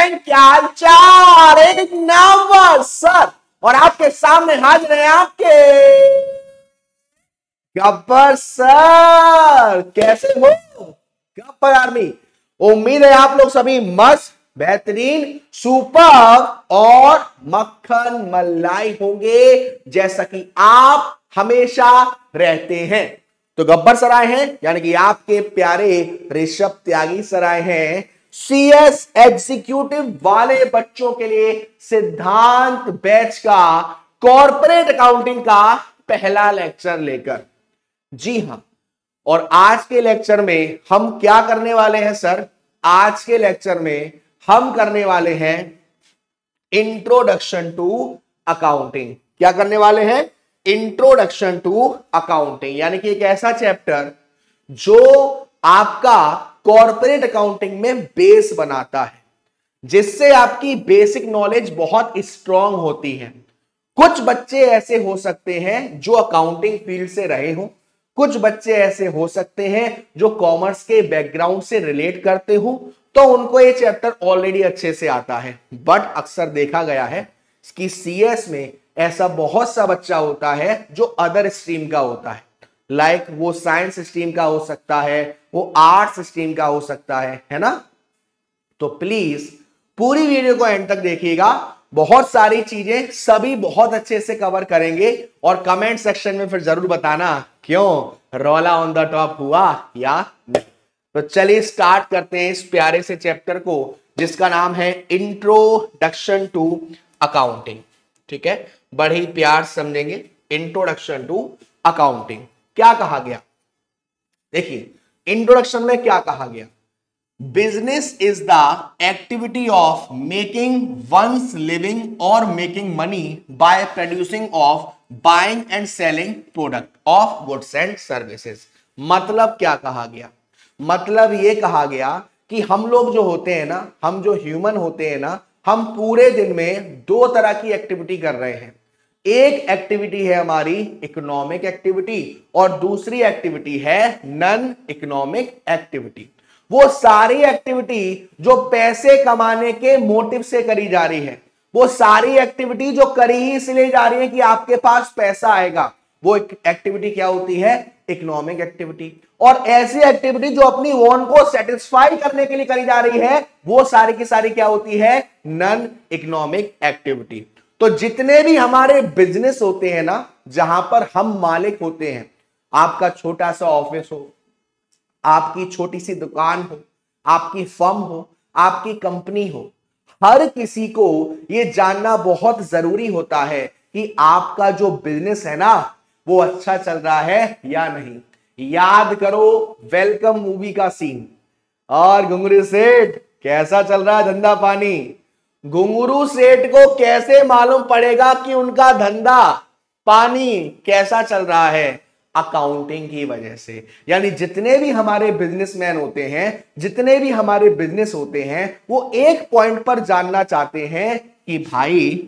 Student, क्या हाल चाल? एक नंबर सर। और आपके सामने हाजिर है आपके गब्बर सर। कैसे हो गब्बर आर्मी? उम्मीद है आप लोग सभी मस्त, बेहतरीन, सुपर और मक्खन मलाई होंगे, जैसा कि आप हमेशा रहते हैं। तो गब्बर सर आए हैं, यानी कि आपके प्यारे ऋषभ त्यागी सर आए हैं सीएस एग्जीक्यूटिव वाले बच्चों के लिए सिद्धांत बैच का कॉर्पोरेट अकाउंटिंग का पहला लेक्चर लेकर। जी हां, और आज के लेक्चर में हम क्या करने वाले हैं सर? आज के लेक्चर में हम करने वाले हैं इंट्रोडक्शन टू अकाउंटिंग। क्या करने वाले हैं? इंट्रोडक्शन टू अकाउंटिंग, यानी कि एक ऐसा चैप्टर जो आपका कॉर्पोरेट अकाउंटिंग में बेस बनाता है, जिससे आपकी बेसिक नॉलेज बहुत स्ट्रांग होती है। कुछ बच्चे ऐसे हो सकते हैं जो अकाउंटिंग फील्ड से रहे हो, कुछ बच्चे ऐसे हो सकते हैं जो कॉमर्स के बैकग्राउंड से रिलेट करते हो, तो उनको ये चैप्टर ऑलरेडी अच्छे से आता है। बट अक्सर देखा गया है कि सीएस में ऐसा बहुत सा बच्चा होता है जो अदर स्ट्रीम का होता है, लाइक वो साइंस स्ट्रीम का हो सकता है, वो आर्ट्स स्ट्रीम का हो सकता है ना? तो प्लीज पूरी वीडियो को एंड तक देखिएगा, बहुत सारी चीजें सभी बहुत अच्छे से कवर करेंगे। और कमेंट सेक्शन में फिर जरूर बताना क्यों रोला ऑन द टॉप हुआ या नहीं। तो चलिए स्टार्ट करते हैं इस प्यारे से चैप्टर को, जिसका नाम है इंट्रोडक्शन टू अकाउंटिंग। ठीक है, बड़े ही प्यार समझेंगे। इंट्रोडक्शन टू अकाउंटिंग क्या कहा गया? देखिए, इंट्रोडक्शन में क्या कहा गया? Business is the activity of making one's living और making money by producing of buying and selling product of goods and services. मतलब क्या कहा गया? मतलब ये कहा गया कि हम लोग जो होते हैं ना, हम जो ह्यूमन होते हैं ना, हम पूरे दिन में दो तरह की एक्टिविटी कर रहे हैं। एक एक्टिविटी है हमारी इकोनॉमिक एक्टिविटी और दूसरी एक्टिविटी है नॉन इकोनॉमिक एक्टिविटी। वो सारी एक्टिविटी जो पैसे कमाने के मोटिव से करी जा रही है, वो सारी एक्टिविटी जो करी ही इसलिए जा रही है कि आपके पास पैसा आएगा, वो एक्टिविटी क्या होती है? Economic activity. और ऐसी एक्टिविटी जो अपनी वॉन्ट को सेटिस्फाई करने के लिए करी जा रही है, वो सारी की सारी क्या होती है? Non economic activity. तो जितने भी हमारे बिजनेस होते हैं ना, जहां पर हम मालिक होते हैं, आपका छोटा सा ऑफिस हो, आपकी छोटी सी दुकान हो, आपकी फर्म हो, आपकी कंपनी हो, हर किसी को यह जानना बहुत जरूरी होता है कि आपका जो बिजनेस है ना, वो अच्छा चल रहा है या नहीं। याद करो वेलकम मूवी का सीन। और घुंगरू सेठ, कैसा चल रहा है धंधा पानी? घुंगरू सेठ को कैसे मालूम पड़ेगा कि उनका धंधा पानी कैसा चल रहा है? अकाउंटिंग की वजह से। यानी जितने भी हमारे बिजनेसमैन होते हैं, जितने भी हमारे बिजनेस होते हैं, वो एक पॉइंट पर जानना चाहते हैं कि भाई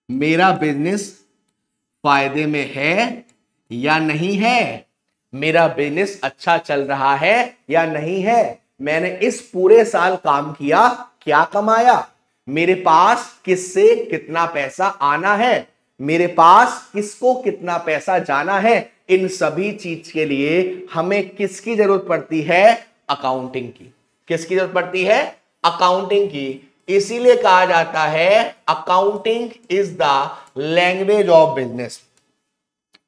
मेरा बिजनेस फायदे में है या नहीं है, मेरा बिजनेस अच्छा चल रहा है या नहीं है, मैंने इस पूरे साल काम किया, क्या कमाया, मेरे पास किससे कितना पैसा आना है, मेरे पास किसको कितना पैसा जाना है। इन सभी चीज के लिए हमें किसकी जरूरत पड़ती है? अकाउंटिंग की। किसकी जरूरत पड़ती है? अकाउंटिंग की। इसीलिए कहा जाता है accounting is the language of business.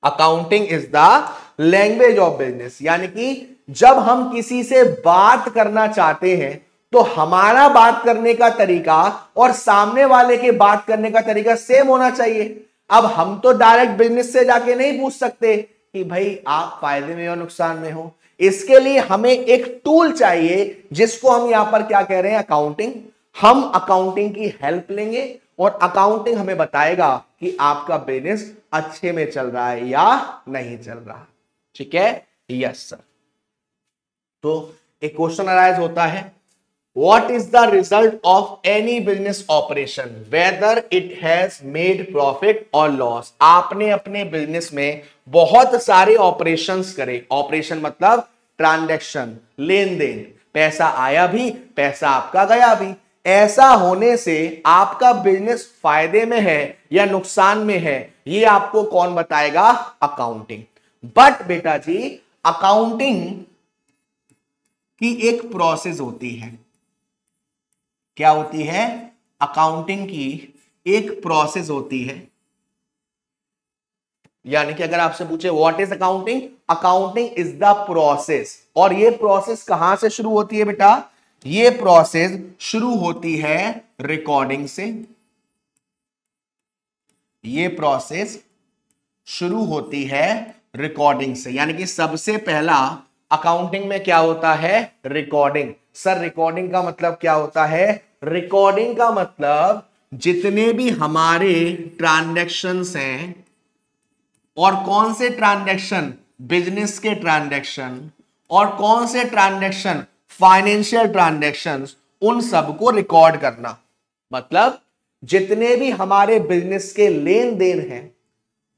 Accounting is the language of business, यानी कि जब हम किसी से बात करना चाहते हैं, तो हमारा बात करने का तरीका और सामने वाले के बात करने का तरीका सेम होना चाहिए। अब हम तो डायरेक्ट बिजनेस से जाके नहीं पूछ सकते कि भाई आप फायदे में हो नुकसान में हो। इसके लिए हमें एक टूल चाहिए, जिसको हम यहां पर क्या कह रहे हैं? अकाउंटिंग। हम अकाउंटिंग की हेल्प लेंगे और अकाउंटिंग हमें बताएगा कि आपका बिजनेस अच्छे में चल रहा है या नहीं चल रहा। ठीक है? Yes sir. तो एक क्वेश्चन अराइज होता है, What is the result of any business operation, whether it has made profit or loss? आपने अपने बिजनेस में बहुत सारे ऑपरेशंस करे। ऑपरेशन मतलब ट्रांजैक्शन, लेन देन। पैसा आया भी, पैसा आपका गया भी। ऐसा होने से आपका बिजनेस फायदे में है या नुकसान में है, ये आपको कौन बताएगा? अकाउंटिंग। बट बेटा जी, अकाउंटिंग की एक प्रोसेस होती है। क्या होती है? अकाउंटिंग की एक प्रोसेस होती है। यानी कि अगर आपसे पूछे what is accounting, accounting is the process. और ये प्रोसेस कहां से शुरू होती है बेटा? ये प्रोसेस शुरू होती है रिकॉर्डिंग से। ये प्रोसेस शुरू होती है रिकॉर्डिंग से। यानी कि सबसे पहला अकाउंटिंग में क्या होता है? रिकॉर्डिंग। सर रिकॉर्डिंग का मतलब क्या होता है? रिकॉर्डिंग का मतलब जितने भी हमारे ट्रांजैक्शंस हैं, और कौन से ट्रांजैक्शन? बिजनेस के ट्रांजैक्शन। और कौन से ट्रांजैक्शन? Financial transactions. उन सबको रिकॉर्ड करना। मतलब जितने भी हमारे बिजनेस के लेन देन हैं,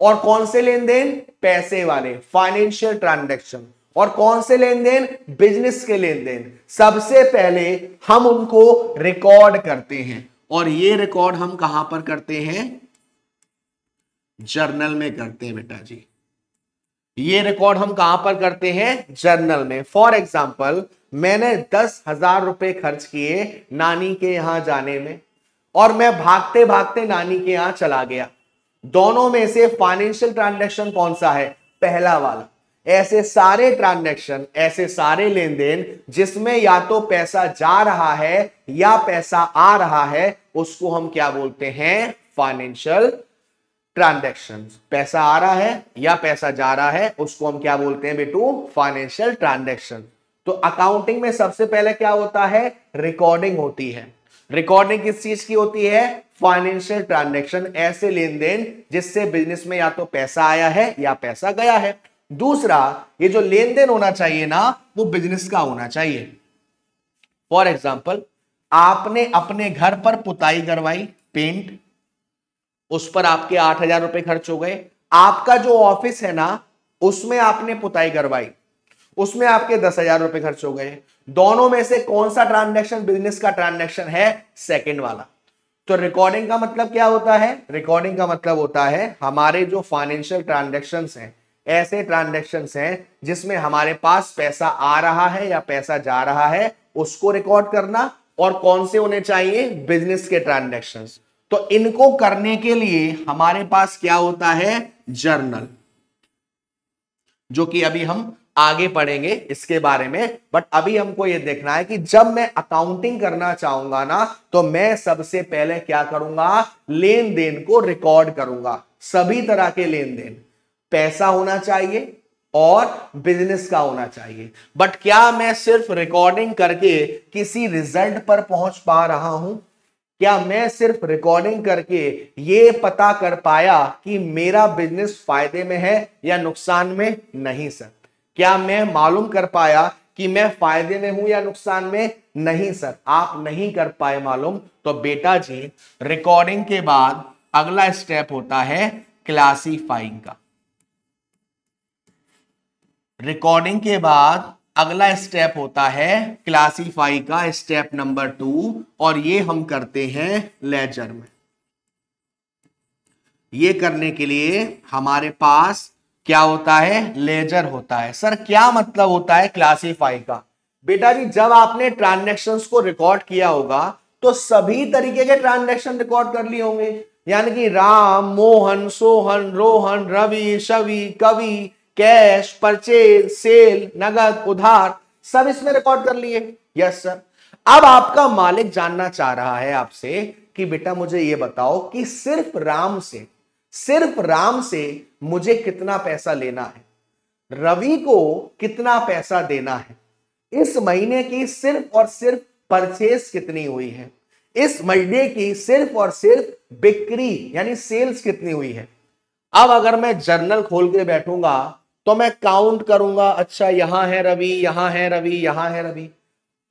और कौन से लेन देन? पैसे वाले, फाइनेंशियल ट्रांजैक्शन। और कौन से लेन देन? बिजनेस के लेन देन। सबसे पहले हम उनको रिकॉर्ड करते हैं। और ये रिकॉर्ड हम कहां पर करते हैं? जर्नल में करते हैं बेटा जी। ये रिकॉर्ड हम कहां पर करते हैं? जर्नल में। फॉर एग्जाम्पल, मैंने 10,000 रुपए खर्च किए नानी के यहां जाने में, और मैं भागते भागते नानी के यहां चला गया। दोनों में से फाइनेंशियल ट्रांजैक्शन कौन सा है? पहला वाला। ऐसे सारे ट्रांजैक्शन, ऐसे सारे लेन देन जिसमें या तो पैसा जा रहा है या पैसा आ रहा है, उसको हम क्या बोलते हैं? Financial transactions. पैसा आ रहा है या पैसा जा रहा है, उसको हम क्या बोलते हैं बेटू? Financial transaction. तो अकाउंटिंग में सबसे पहले क्या होता है? रिकॉर्डिंग होती है। रिकॉर्डिंग किस चीज की होती है? फाइनेंशियल ट्रांजैक्शन, ऐसे लेन देन जिससे बिजनेस में या तो पैसा आया है या पैसा गया है। दूसरा, ये जो लेन देन होना चाहिए ना, वो बिजनेस का होना चाहिए। फॉर एग्जाम्पल, आपने अपने घर पर पुताई करवाई, पेंट, उस पर आपके 8,000 रुपए खर्च हो गए। आपका जो ऑफिस है ना, उसमें आपने पुताई करवाई, उसमें आपके 10,000 रुपए खर्च हो गए। दोनों में से कौन सा ट्रांजैक्शन बिजनेस का ट्रांजैक्शन है? सेकंड वाला। तो रिकॉर्डिंग का मतलब क्या होता है? रिकॉर्डिंग का मतलब होता है हमारे जो फाइनेंशियल ट्रांजैक्शंस हैं, ऐसे ट्रांजैक्शंस हैं जिसमें हमारे पास पैसा आ रहा है या पैसा जा रहा है, उसको रिकॉर्ड करना। और कौन से होने चाहिए? बिजनेस के ट्रांजैक्शंस। तो इनको करने के लिए हमारे पास क्या होता है? जर्नल, जो कि अभी हम आगे पढ़ेंगे इसके बारे में। बट अभी हमको यह देखना है कि जब मैं अकाउंटिंग करना चाहूंगा ना, तो मैं सबसे पहले क्या करूंगा? लेन देन को रिकॉर्ड करूंगा। सभी तरह के लेन देन, पैसा होना चाहिए और बिजनेस का होना चाहिए। बट क्या मैं सिर्फ रिकॉर्डिंग करके किसी रिजल्ट पर पहुंच पा रहा हूं? क्या मैं सिर्फ रिकॉर्डिंग करके ये पता कर पाया कि मेरा बिजनेस फायदे में है या नुकसान में? नहीं सर। क्या मैं मालूम कर पाया कि मैं फायदे में हूं या नुकसान में? नहीं सर, आप नहीं कर पाए मालूम। तो बेटा जी, रिकॉर्डिंग के बाद अगला स्टेप होता है क्लासीफाइंग का। रिकॉर्डिंग के बाद अगला स्टेप होता है क्लासीफाई का, स्टेप नंबर 2। और ये हम करते हैं लेजर में। ये करने के लिए हमारे पास क्या होता है? लेजर होता है। सर क्या मतलब होता है क्लासीफाई का? बेटा जी, जब आपने ट्रांजैक्शंस को रिकॉर्ड किया होगा तो सभी तरीके के ट्रांजैक्शन रिकॉर्ड कर लिए होंगे। यानी कि राम, मोहन, सोहन, रोहन, रवि, शवि, कवि, कैश, परचेज, सेल, नगद, उधार, सब इसमें रिकॉर्ड कर लिए। Yes sir. अब आपका मालिक जानना चाह रहा है आपसे कि बेटा मुझे यह बताओ कि सिर्फ राम से मुझे कितना पैसा लेना है, रवि को कितना पैसा देना है, इस महीने की सिर्फ और सिर्फ परचेस कितनी हुई है, इस महीने की सिर्फ और सिर्फ बिक्री यानी सेल्स कितनी हुई है। अब अगर मैं जर्नल खोल के बैठूंगा तो मैं काउंट करूंगा, अच्छा यहां है रवि, यहां है रवि, यहां है रवि।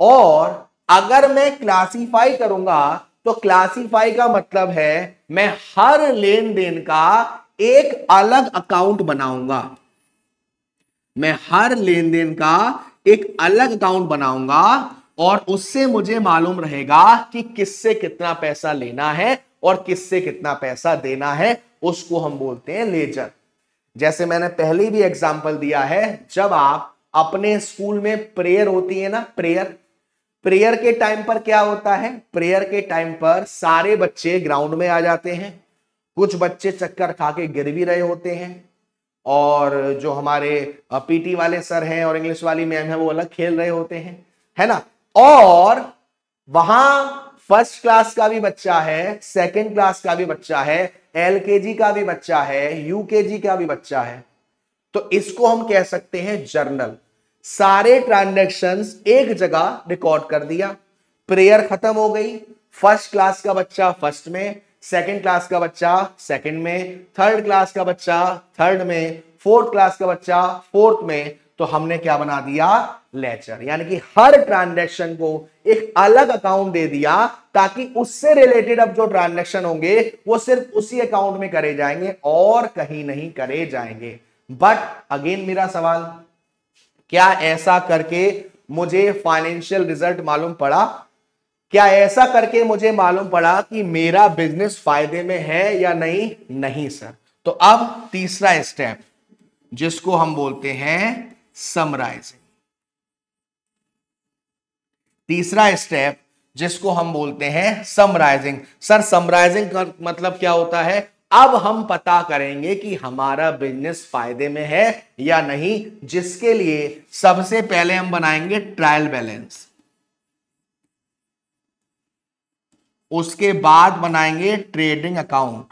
और अगर मैं क्लासीफाई करूंगा तो क्लासीफाई का मतलब है मैं हर लेन देन का एक अलग अकाउंट बनाऊंगा। मैं हर लेन देन का एक अलग अकाउंट बनाऊंगा और उससे मुझे मालूम रहेगा कि किससे कितना पैसा लेना है और किससे कितना पैसा देना है, उसको हम बोलते हैं लेजर। जैसे मैंने पहले भी एग्जांपल दिया है, जब आप अपने स्कूल में प्रेयर होती है ना, प्रेयर के टाइम पर क्या होता है, प्रेयर के टाइम पर सारे बच्चे ग्राउंड में आ जाते हैं, कुछ बच्चे चक्कर खा के गिर भी रहे होते हैं, और जो हमारे पीटी वाले सर हैं और इंग्लिश वाली मैम है वो अलग खेल रहे होते हैं, है ना। और वहां फर्स्ट क्लास का भी बच्चा है, सेकंड क्लास का भी बच्चा है, एलकेजी का भी बच्चा है, यूकेजी का भी बच्चा है। तो इसको हम कह सकते हैं जर्नल। सारे ट्रांजैक्शंस एक जगह रिकॉर्ड कर दिया, प्रेयर खत्म हो गई, फर्स्ट क्लास का बच्चा फर्स्ट में, सेकंड क्लास का बच्चा सेकंड में, थर्ड क्लास का बच्चा थर्ड में, फोर्थ क्लास का बच्चा फोर्थ में। तो हमने क्या बना दिया, लेजर। यानी कि हर ट्रांजैक्शन को एक अलग अकाउंट दे दिया, ताकि उससे रिलेटेड अब जो ट्रांजैक्शन होंगे वो सिर्फ उसी अकाउंट में करे जाएंगे और कहीं नहीं करे जाएंगे। बट अगेन मेरा सवाल, क्या ऐसा करके मुझे फाइनेंशियल रिजल्ट मालूम पड़ा? क्या ऐसा करके मुझे मालूम पड़ा कि मेरा बिजनेस फायदे में है या नहीं? नहीं सर। तो अब तीसरा स्टेप जिसको हम बोलते हैं समराइजिंग, तीसरा स्टेप जिसको हम बोलते हैं समराइजिंग। सर समराइजिंग का मतलब क्या होता है? अब हम पता करेंगे कि हमारा बिजनेस फायदे में है या नहीं, जिसके लिए सबसे पहले हम बनाएंगे ट्रायल बैलेंस, उसके बाद बनाएंगे ट्रेडिंग अकाउंट,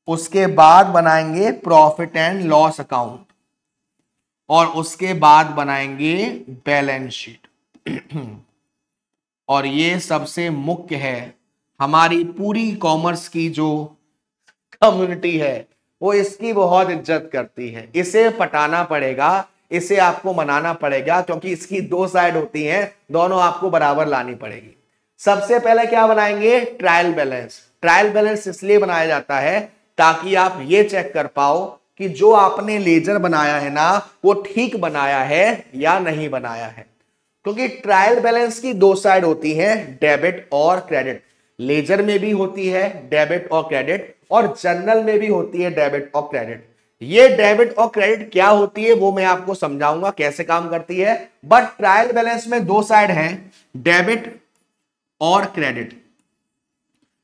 उसके बाद बनाएंगे प्रॉफिट एंड लॉस अकाउंट, और उसके बाद बनाएंगे बैलेंस शीट। और ये सबसे मुख्य है, हमारी पूरी कॉमर्स की जो कम्युनिटी है वो इसकी बहुत इज्जत करती है। इसे पटाना पड़ेगा, इसे आपको मनाना पड़ेगा, क्योंकि इसकी दो साइड होती हैं, दोनों आपको बराबर लानी पड़ेगी। सबसे पहले क्या बनाएंगे? Trial balance. ट्रायल बैलेंस इसलिए बनाया जाता है ताकि आप ये चेक कर पाओ कि जो आपने लेजर बनाया है ना वो ठीक बनाया है या नहीं बनाया है। क्योंकि ट्रायल बैलेंस की दो साइड होती हैं, डेबिट और क्रेडिट। लेजर में भी होती है डेबिट और क्रेडिट, और जर्नल में भी होती है डेबिट और क्रेडिट। ये डेबिट और क्रेडिट क्या होती है वो मैं आपको समझाऊंगा कैसे काम करती है। बट ट्रायल बैलेंस में दो साइड हैं, डेबिट और क्रेडिट।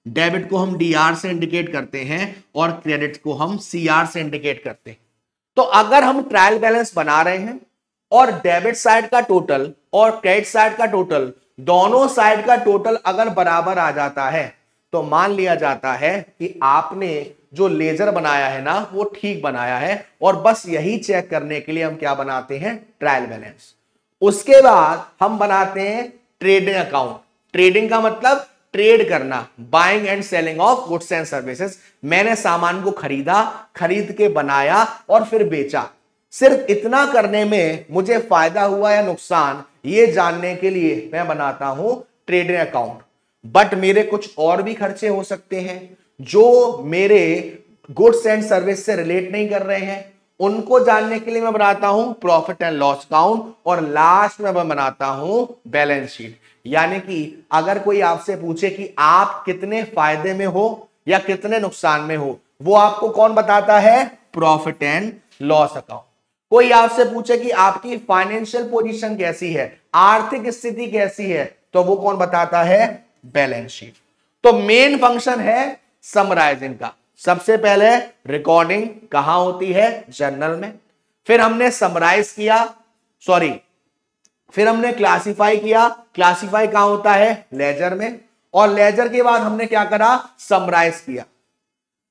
डेबिट को हम डीआर से इंडिकेट करते हैं और क्रेडिट को हम सीआर से इंडिकेट करते हैं। तो अगर हम ट्रायल बैलेंस बना रहे हैं और डेबिट साइड का टोटल और क्रेडिट साइड का टोटल, दोनों साइड का टोटल अगर बराबर आ जाता है, तो मान लिया जाता है कि आपने जो लेजर बनाया है ना वो ठीक बनाया है। और बस यही चेक करने के लिए हम क्या बनाते हैं? Trial balance. उसके बाद हम बनाते हैं ट्रेडिंग अकाउंट। ट्रेडिंग का मतलब ट्रेड करना, buying and selling of goods and services. मैंने सामान को खरीदा, खरीद के बनाया और फिर बेचा। सिर्फ इतना करने में मुझे फायदा हुआ या नुकसान, ये जानने के लिए मैं बनाता हूं ट्रेडिंग अकाउंट। बट मेरे कुछ और भी खर्चे हो सकते हैं जो मेरे गुड्स एंड सर्विस से रिलेट नहीं कर रहे हैं, उनको जानने के लिए मैं बनाता हूं प्रॉफिट एंड लॉस अकाउंट, और लास्ट में मैं बनाता हूं बैलेंस शीट। यानी कि अगर कोई आपसे पूछे कि आप कितने फायदे में हो या कितने नुकसान में हो, वो आपको कौन बताता है? Profit and loss account. कोई आपसे पूछे कि आपकी फाइनेंशियल पोजीशन कैसी है, आर्थिक स्थिति कैसी है, तो वो कौन बताता है? Balance sheet. तो मेन फंक्शन है समराइजिंग का। सबसे पहले रिकॉर्डिंग कहां होती है? जर्नल में। फिर हमने समराइज किया, फिर हमने क्लासिफाई किया। क्लासिफाई कहां होता है? लेजर में। और लेजर के बाद हमने क्या करा? समराइज किया।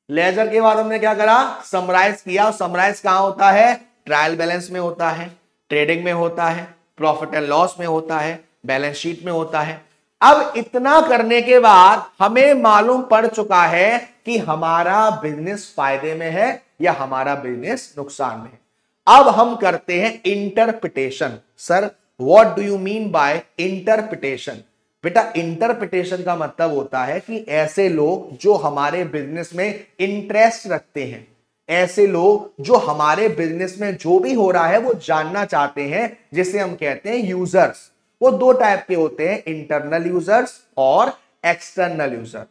लेजर के बाद हमने क्या करा? समराइज किया। समराइज कहां होता है? ट्रायल बैलेंस में होता है, ट्रेडिंग में होता है, प्रॉफिट एंड लॉस में होता है, बैलेंस शीट में होता है। अब इतना करने के बाद हमें मालूम पड़ चुका है कि हमारा बिजनेस फायदे में है या हमारा बिजनेस नुकसान में है। अब हम करते हैं interpretation. Sir what do you mean by interpretation? बेटा इंटरप्रिटेशन का मतलब होता है कि ऐसे लोग जो हमारे बिजनेस में इंटरेस्ट रखते हैं ऐसे लोग जो हमारे बिजनेस में जो भी हो रहा है वो जानना चाहते हैं, जिसे हम कहते हैं यूजर्स। वो दो टाइप के होते हैं, इंटरनल यूजर्स और एक्सटर्नल यूजर।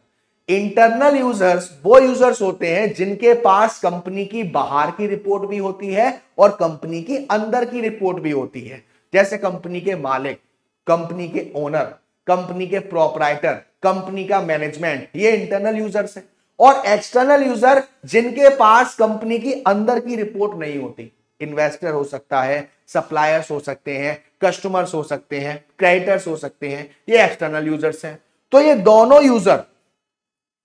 इंटरनल यूजर्स वो यूजर्स होते हैं जिनके पास कंपनी की बाहर की रिपोर्ट भी होती है और कंपनी की अंदर की रिपोर्ट भी होती है, जैसे कंपनी के मालिक, कंपनी के ओनर, कंपनी के प्रोपराइटर, कंपनी का मैनेजमेंट, ये इंटरनल यूजर्स है। और एक्सटर्नल यूजर जिनके पास कंपनी की अंदर की रिपोर्ट नहीं होती, इन्वेस्टर हो सकता है, सप्लायर्स हो सकते हैं, कस्टमर्स हो सकते हैं, क्रेडिटर्स हो सकते हैं, ये एक्सटर्नल यूजर्स हैं। तो ये दोनों यूजर,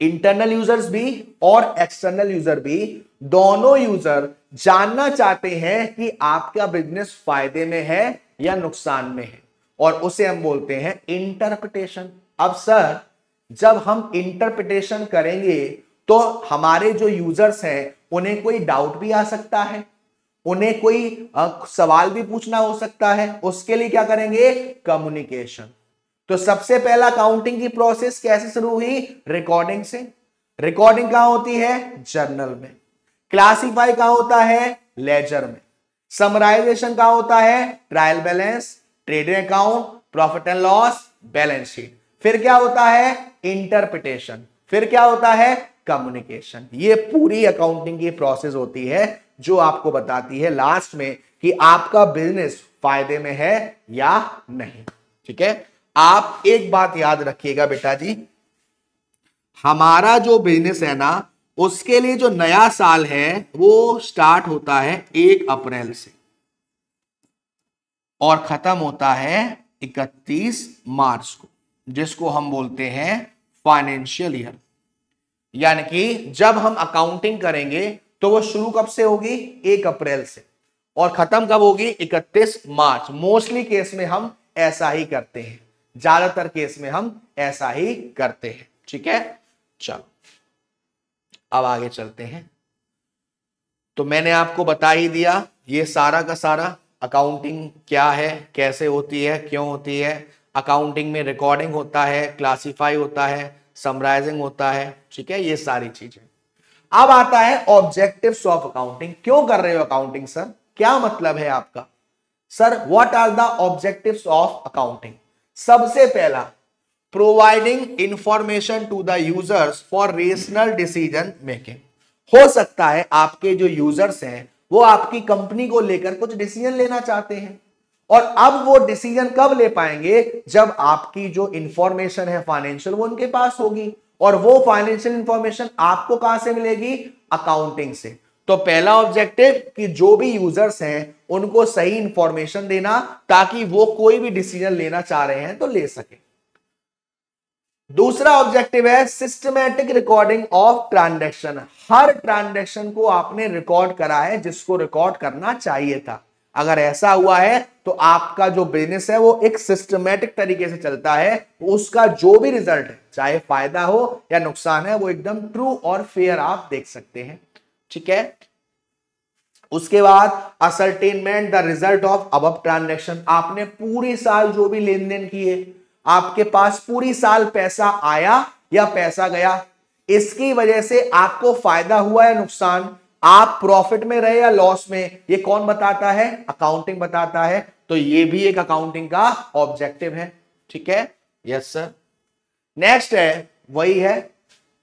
इंटरनल यूजर्स भी और एक्सटर्नल यूजर भी, दोनों यूजर जानना चाहते हैं कि आपका बिजनेस फायदे में है या नुकसान में है, और उसे हम बोलते हैं इंटरप्रिटेशन। अब सर, जब हम इंटरप्रिटेशन करेंगे तो हमारे जो यूजर्स हैं उन्हें कोई डाउट भी आ सकता है, उन्हें कोई सवाल भी पूछना हो सकता है, उसके लिए क्या करेंगे? कम्युनिकेशन। तो सबसे पहला काउंटिंग की प्रोसेस कैसे शुरू हुई? रिकॉर्डिंग से। रिकॉर्डिंग कहां होती है? जर्नल में। क्लासीफाई कहां होता है? लेजर में। समराइजेशन कहां होता है? Trial balance, trading account, profit and loss, balance sheet. फिर क्या होता है? इंटरप्रिटेशन। फिर क्या होता है? कम्युनिकेशन। ये पूरी अकाउंटिंग की प्रोसेस होती है जो आपको बताती है लास्ट में कि आपका बिजनेस फायदे में है या नहीं। ठीक है, आप एक बात याद रखिएगा बेटा जी, हमारा जो बिजनेस है ना, उसके लिए जो नया साल है वो स्टार्ट होता है 1 अप्रैल से और खत्म होता है 31 मार्च को, जिसको हम बोलते हैं फाइनेंशियल ईयर। यानी कि जब हम अकाउंटिंग करेंगे तो वो शुरू कब से होगी? 1 अप्रैल से, और खत्म कब होगी? 31 मार्च। मोस्टली केस में हम ऐसा ही करते हैं, ज्यादातर केस में हम ऐसा ही करते हैं। ठीक है, चलो अब आगे चलते हैं। तो मैंने आपको बता ही दिया ये सारा का सारा अकाउंटिंग क्या है, कैसे होती है, क्यों होती है। अकाउंटिंग में रिकॉर्डिंग होता है, क्लासीफाई होता है, समराइजिंग होता है। ठीक है, ये सारी चीजें। अब आता है ऑब्जेक्टिव्स ऑफ अकाउंटिंग। क्यों कर रहे हो अकाउंटिंग सर? क्या मतलब है आपका? Sir, what are the objectives of accounting? सबसे पहला, providing information to the users for rational decision making. हो सकता है आपके जो यूजर्स हैं वो आपकी कंपनी को लेकर कुछ डिसीजन लेना चाहते हैं, और अब वो डिसीजन कब ले पाएंगे? जब आपकी जो इंफॉर्मेशन है फाइनेंशियल वो उनके पास होगी, और वो फाइनेंशियल इंफॉर्मेशन आपको कहां से मिलेगी? अकाउंटिंग से। तो पहला ऑब्जेक्टिव कि जो भी यूजर्स हैं उनको सही इंफॉर्मेशन देना, ताकि वो कोई भी डिसीजन लेना चाह रहे हैं तो ले सके। दूसरा ऑब्जेक्टिव है systematic recording of transaction. Her transaction को आपने रिकॉर्ड करा है जिसको रिकॉर्ड करना चाहिए था। अगर ऐसा हुआ है तो आपका जो बिजनेस है वो एक सिस्टमैटिक तरीके से चलता है, उसका जो भी रिजल्ट है, चाहे फायदा हो या नुकसान है, वो एकदम ट्रू और फेयर आप देख सकते हैं। ठीक है, उसके बाद ascertainment the result of above transaction. आपने पूरी साल जो भी लेन देन किए, आपके पास पूरी साल पैसा आया या पैसा गया, इसकी वजह से आपको फायदा हुआ या नुकसान, आप प्रॉफिट में रहे या लॉस में, ये कौन बताता है? अकाउंटिंग बताता है। तो ये भी एक अकाउंटिंग का ऑब्जेक्टिव है। ठीक है, यस सर। नेक्स्ट है, वही है,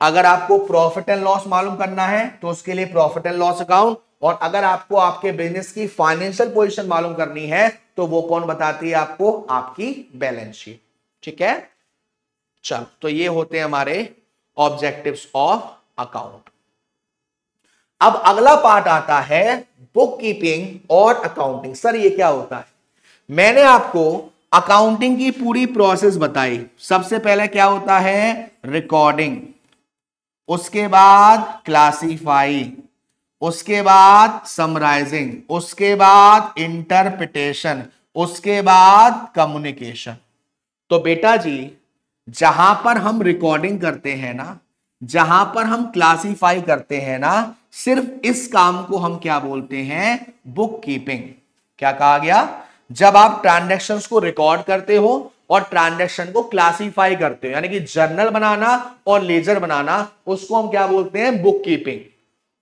अगर आपको प्रॉफिट एंड लॉस मालूम करना है तो उसके लिए प्रॉफिट एंड लॉस अकाउंट, और अगर आपको आपके बिजनेस की फाइनेंशियल पोजीशन मालूम करनी है तो वो कौन बताती है आपको? आपकी बैलेंस शीट। ठीक है, चलो, तो ये होते हैं हमारे ऑब्जेक्टिव्स ऑफ अकाउंट। अब अगला पार्ट आता है बुक कीपिंग और अकाउंटिंग। सर, ये क्या होता है? मैंने आपको अकाउंटिंग की पूरी प्रोसेस बताई। सबसे पहले क्या होता है? रिकॉर्डिंग, उसके बाद क्लासीफाई, उसके बाद समराइजिंग, उसके बाद इंटरप्रिटेशन, उसके बाद कम्युनिकेशन। तो बेटा जी, जहां पर हम रिकॉर्डिंग करते हैं ना, जहां पर हम क्लासीफाई करते हैं ना, सिर्फ इस काम को हम क्या बोलते हैं? Book keeping. क्या कहा गया? जब आप ट्रांजैक्शंस को रिकॉर्ड करते हो और ट्रांजैक्शन को क्लासीफाई करते हो, यानी कि जर्नल बनाना और लेजर बनाना, उसको हम क्या बोलते हैं? Book keeping.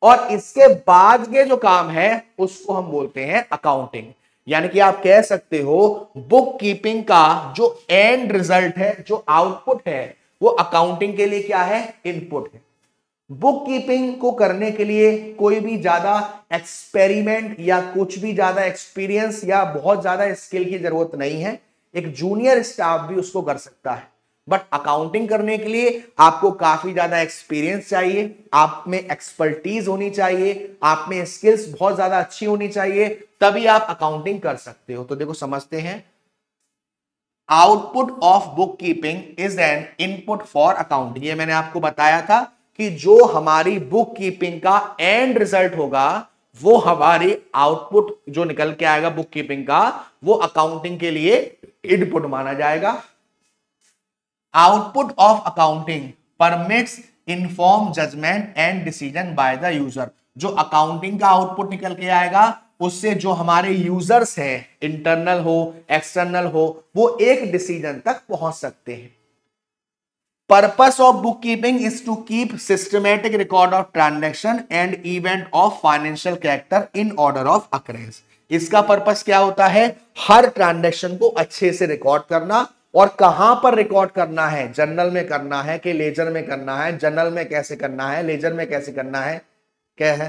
और इसके बाद के जो काम है उसको हम बोलते हैं अकाउंटिंग। यानी कि आप कह सकते हो बुक कीपिंग का जो एंड रिजल्ट है, जो आउटपुट है, वो अकाउंटिंग के लिए क्या है, इनपुट है। बुक कीपिंग को करने के लिए कोई भी ज्यादा एक्सपेरिमेंट या कुछ भी ज्यादा एक्सपीरियंस या बहुत ज्यादा स्किल की जरूरत नहीं है, एक जूनियर स्टाफ भी उसको कर सकता है। बट अकाउंटिंग करने के लिए आपको काफी ज्यादा एक्सपीरियंस चाहिए, आप में एक्सपर्टीज होनी चाहिए, आप में स्किल्स बहुत ज्यादा अच्छी होनी चाहिए, तभी आप अकाउंटिंग कर सकते हो। तो देखो समझते हैं, output of book keeping is an input for accounting. ये मैंने आपको बताया था कि जो हमारी बुक कीपिंग का एंड रिजल्ट होगा वो हमारी आउटपुट जो निकल के आएगा बुक कीपिंग का, वो अकाउंटिंग के लिए इनपुट माना जाएगा। Output of accounting permits inform judgement and decision by the user. जो अकाउंटिंग का आउटपुट निकल के आएगा उससे जो हमारे यूजर्स हैं, इंटरनल हो एक्सटर्नल हो, वो एक डिसीजन तक पहुंच सकते हैं। Purpose of book keeping is to keep systematic record of transaction and event of financial character in order of occurrence. इसका पर्पस क्या होता है, हर ट्रांजैक्शन को अच्छे से रिकॉर्ड करना। और कहां पर रिकॉर्ड करना है, जर्नल में करना है कि लेजर में करना है, जर्नल में कैसे करना है, लेजर में कैसे करना है, क्या है,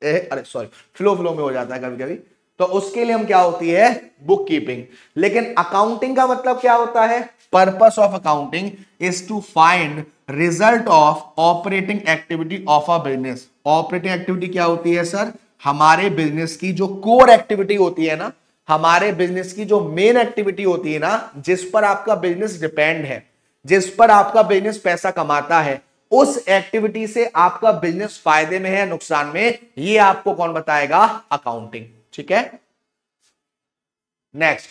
अरे सॉरी, फ्लो में हो जाता है कभी कभी। तो उसके लिए हम क्या होती है, बुक कीपिंग। लेकिन अकाउंटिंग का मतलब क्या होता है, purpose of accounting is to find result of operating activity of a business. Operating activity क्या होती है सर, हमारे बिजनेस की जो कोर एक्टिविटी होती है ना, हमारे बिजनेस की जो मेन एक्टिविटी होती है ना, जिस पर आपका बिजनेस डिपेंड है, जिस पर आपका बिजनेस पैसा कमाता है, उस एक्टिविटी से आपका बिजनेस फायदे में है नुकसान में, ये आपको कौन बताएगा, अकाउंटिंग। ठीक है, next,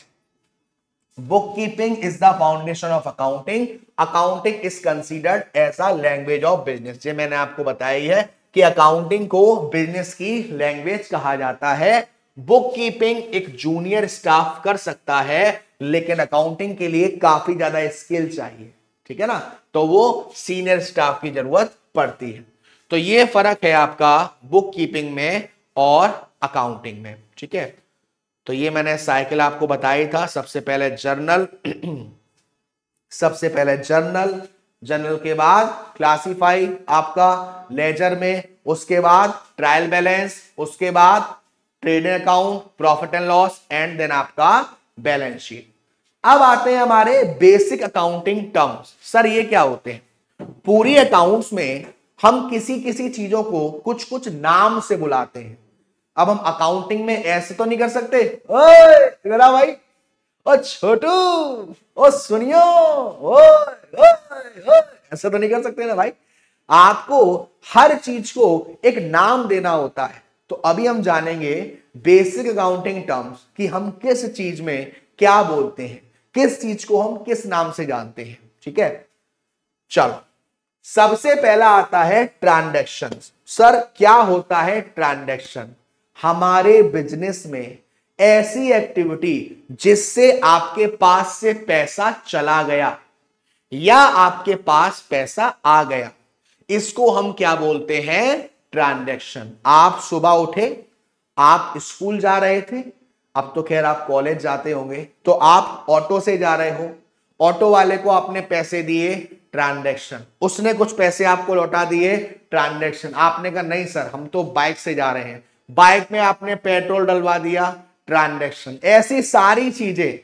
book keeping is the foundation of accounting. Accounting is considered as a language of business. ये मैंने आपको बताई है कि अकाउंटिंग को बिजनेस की लैंग्वेज कहा जाता है। बुक कीपिंग एक जूनियर स्टाफ कर सकता है, लेकिन अकाउंटिंग के लिए काफी ज्यादा स्किल चाहिए, ठीक है ना, तो वो सीनियर स्टाफ की जरूरत पड़ती है। तो ये फर्क है आपका बुक कीपिंग में और अकाउंटिंग में। ठीक है, तो ये मैंने साइकिल आपको बताई था। सबसे पहले जर्नल जर्नल के बाद क्लासीफाई आपका लेजर में, उसके बाद ट्रायल बैलेंस, उसके बाद trading account, profit and loss, and then आपका बैलेंस शीट। अब आते हैं हमारे बेसिक अकाउंटिंग टर्म्स। सर ये क्या होते हैं, पूरी अकाउंट्स में हम किसी किसी चीजों को कुछ कुछ नाम से बुलाते हैं। अब हम अकाउंटिंग में ऐसे तो नहीं कर सकते, ओए मेरा भाई, ओ छोटू, ओ सुनियो, ओए ओए ओए, ऐसा तो नहीं कर सकते ना भाई। आपको हर चीज को एक नाम देना होता है। तो अभी हम जानेंगे बेसिक अकाउंटिंग टर्म्स कि हम किस चीज में क्या बोलते हैं, किस चीज को हम किस नाम से जानते हैं। ठीक है, चलो, सबसे पहला आता है ट्रांजैक्शन। सर क्या होता है ट्रांजैक्शन, हमारे बिजनेस में ऐसी एक्टिविटी जिससे आपके पास से पैसा चला गया या आपके पास पैसा आ गया, इसको हम क्या बोलते हैं, ट्रांजैक्शन। आप सुबह उठे, आप स्कूल जा रहे थे, अब तो खैर आप कॉलेज जाते होंगे, तो आप ऑटो से जा रहे हो, ऑटो वाले को आपने पैसे दिए, ट्रांजैक्शन। उसने कुछ पैसे आपको लौटा दिए, ट्रांजैक्शन। आपने कहा नहीं सर हम तो बाइक से जा रहे हैं, बाइक में आपने पेट्रोल डलवा दिया, ट्रांजैक्शन। ऐसी सारी चीजें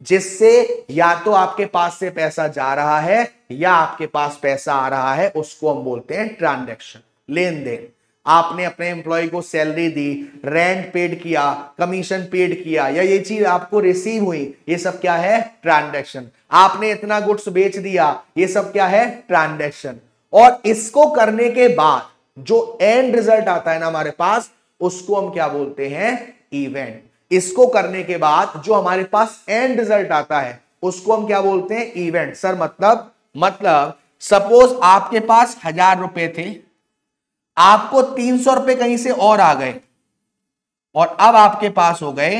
जिससे या तो आपके पास से पैसा जा रहा है या आपके पास पैसा आ रहा है, उसको हम बोलते हैं ट्रांजैक्शन, लेन देन। आपने अपने एम्प्लॉय को सैलरी दी, रेंट पेड किया, कमीशन पेड किया, या ये चीज आपको रिसीव हुई, ये सब क्या है, ट्रांजैक्शन। आपने इतना गुड्स बेच दिया, ये सब क्या है, ट्रांजैक्शन। और इसको करने के बाद जो एंड रिजल्ट आता है ना हमारे पास, उसको हम क्या बोलते हैं, इवेंट। इसको करने के बाद जो हमारे पास एंड रिजल्ट आता है उसको हम क्या बोलते हैं, इवेंट। सर मतलब सपोज आपके पास 1000 रुपए थे, आपको 300 रुपए कहीं से और आ गए और अब आपके पास हो गए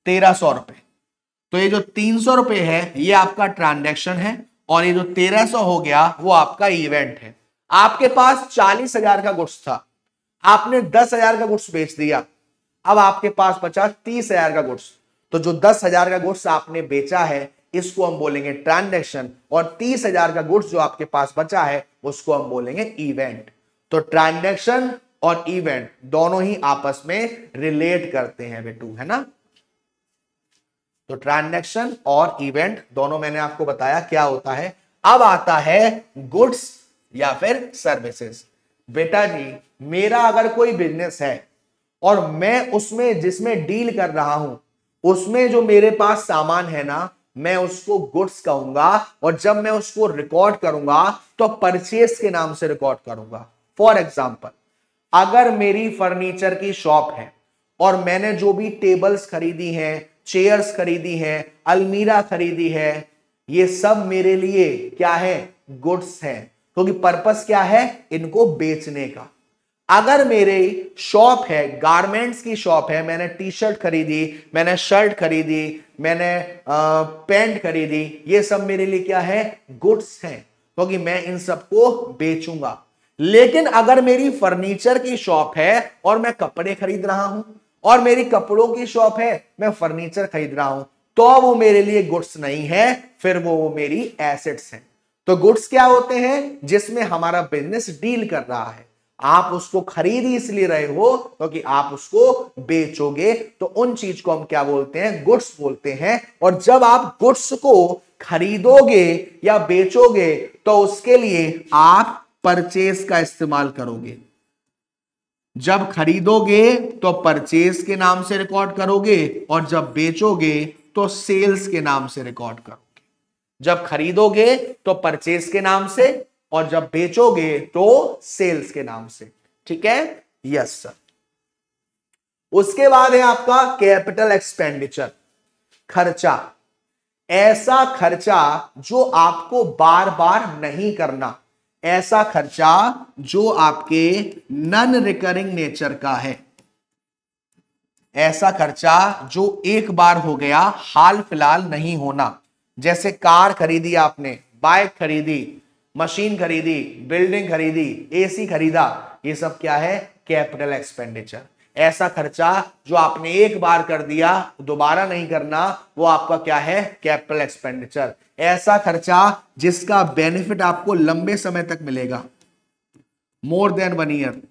1300 रुपए। तो ये जो 300 रुपए है ये आपका ट्रांजैक्शन है और ये जो 1300 हो गया वो आपका इवेंट है। आपके पास 40,000 का गुड्स था, आपने 10,000 का गुड्स बेच दिया, अब आपके पास बचा 30,000 का गुड्स। तो जो 10,000 का गुड्स आपने बेचा है इसको हम बोलेंगे ट्रांजैक्शन, और 30,000 का गुड्स जो आपके पास बचा है उसको हम बोलेंगे इवेंट। तो ट्रांजैक्शन और इवेंट दोनों ही आपस में रिलेट करते हैं बेटू, है ना। तो ट्रांजैक्शन और इवेंट दोनों मैंने आपको बताया क्या होता है। अब आता है गुड्स या फिर सर्विसेज। बेटा जी, मेरा अगर कोई बिजनेस है और मैं उसमें जिसमें डील कर रहा हूं उसमें जो मेरे पास सामान है ना, मैं उसको गुड्स कहूंगा, और जब मैं उसको रिकॉर्ड करूंगा तो परचेस के नाम से रिकॉर्ड करूंगा। फॉर एग्जाम्पल, अगर मेरी फर्नीचर की शॉप है और मैंने जो भी टेबल्स खरीदी हैं, चेयर्स खरीदी हैं, अलमीरा खरीदी है, ये सब मेरे लिए क्या है, गुड्स हैं, क्योंकि पर्पस क्या है, इनको बेचने का। अगर मेरी शॉप है, गारमेंट्स की शॉप है, मैंने टी शर्ट खरीदी, मैंने शर्ट खरीदी, मैंने पैंट खरीदी, ये सब मेरे लिए क्या है, गुड्स हैं, क्योंकि मैं इन सबको बेचूंगा। लेकिन अगर मेरी फर्नीचर की शॉप है और मैं कपड़े खरीद रहा हूं, और मेरी कपड़ों की शॉप है, मैं फर्नीचर खरीद रहा हूं, तो वो मेरे लिए गुड्स नहीं है, फिर वो मेरी एसेट्स हैं। तो गुड्स क्या होते हैं, जिसमें हमारा बिजनेस डील कर रहा है, आप उसको खरीद इसलिए रहे हो क्योंकि आप उसको बेचोगे, तो उन चीज को हम क्या बोलते हैं, गुड्स बोलते हैं। और जब आप गुड्स को खरीदोगे या बेचोगे तो उसके लिए आप परचेस का इस्तेमाल करोगे। जब खरीदोगे तो परचेस के नाम से रिकॉर्ड करोगे, और जब बेचोगे तो सेल्स के नाम से रिकॉर्ड करोगे। जब खरीदोगे तो परचेस के नाम से, और जब बेचोगे तो सेल्स के नाम से। ठीक है, यस सर। उसके बाद है आपका कैपिटल एक्सपेंडिचर, खर्चा। ऐसा खर्चा जो आपको बार बार नहीं करना, ऐसा खर्चा जो आपके नॉन रिकरिंग नेचर का है, ऐसा खर्चा जो एक बार हो गया, हाल फिलहाल नहीं होना। जैसे कार खरीदी आपने, बाइक खरीदी, मशीन खरीदी, बिल्डिंग खरीदी, एसी खरीदा, ये सब क्या है, कैपिटल एक्सपेंडिचर। ऐसा खर्चा जो आपने एक बार कर दिया, दोबारा नहीं करना, वो आपका क्या है, कैपिटल एक्सपेंडिचर। ऐसा खर्चा जिसका बेनिफिट आपको लंबे समय तक मिलेगा, मोर देन 1 ईयर,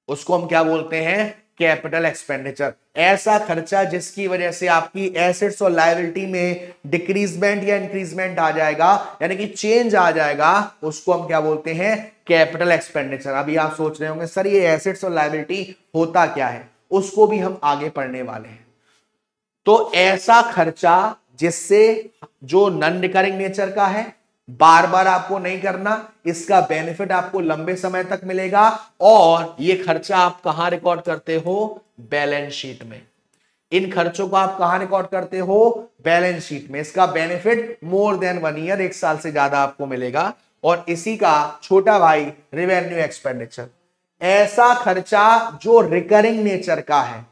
उसको हम क्या बोलते हैं, कैपिटल एक्सपेंडिचर। ऐसा खर्चा जिसकी वजह से आपकी एसेट्स और लायबिलिटी में डिक्रीजमेंट या इंक्रीजमेंट आ जाएगा, यानी कि चेंज आ जाएगा, उसको हम क्या बोलते हैं, कैपिटल एक्सपेंडिचर। अभी आप सोच रहे होंगे सर ये एसेट्स और लायबिलिटी होता क्या है, उसको भी हम आगे पढ़ने वाले हैं। तो ऐसा खर्चा जिससे जो नॉन रिकरिंग नेचर का है, बार बार आपको नहीं करना, इसका बेनिफिट आपको लंबे समय तक मिलेगा, और ये खर्चा आप कहां रिकॉर्ड करते हो, बैलेंस शीट में। इन खर्चों को आप कहां रिकॉर्ड करते हो, बैलेंस शीट में। इसका बेनिफिट मोर देन 1 ईयर, 1 साल से ज्यादा आपको मिलेगा। और इसी का छोटा भाई रेवेन्यू एक्सपेंडिचर, ऐसा खर्चा जो रिकरिंग नेचर का है,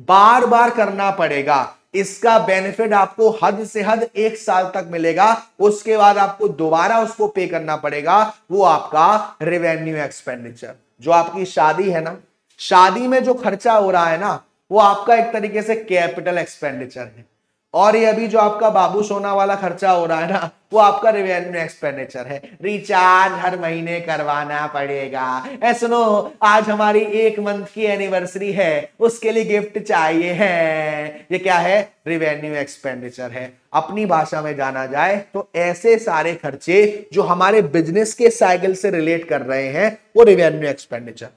बार बार करना पड़ेगा, इसका बेनिफिट आपको हद से हद 1 साल तक मिलेगा, उसके बाद आपको दोबारा उसको पे करना पड़ेगा, वो आपका रेवेन्यू एक्सपेंडिचर। जो आपकी शादी है ना, शादी में जो खर्चा हो रहा है ना, वो आपका एक तरीके से कैपिटल एक्सपेंडिचर है। और ये अभी जो आपका बाबू सोना वाला खर्चा हो रहा है ना, वो आपका रेवेन्यू एक्सपेंडिचर है। रिचार्ज हर महीने करवाना पड़ेगा, सुनो आज हमारी 1 मंथ की एनिवर्सरी है, उसके लिए गिफ्ट चाहिए है, ये क्या है, रेवेन्यू एक्सपेंडिचर है। अपनी भाषा में जाना जाए तो ऐसे सारे खर्चे जो हमारे बिजनेस के साइकिल से रिलेट कर रहे हैं वो रेवेन्यू एक्सपेंडिचर,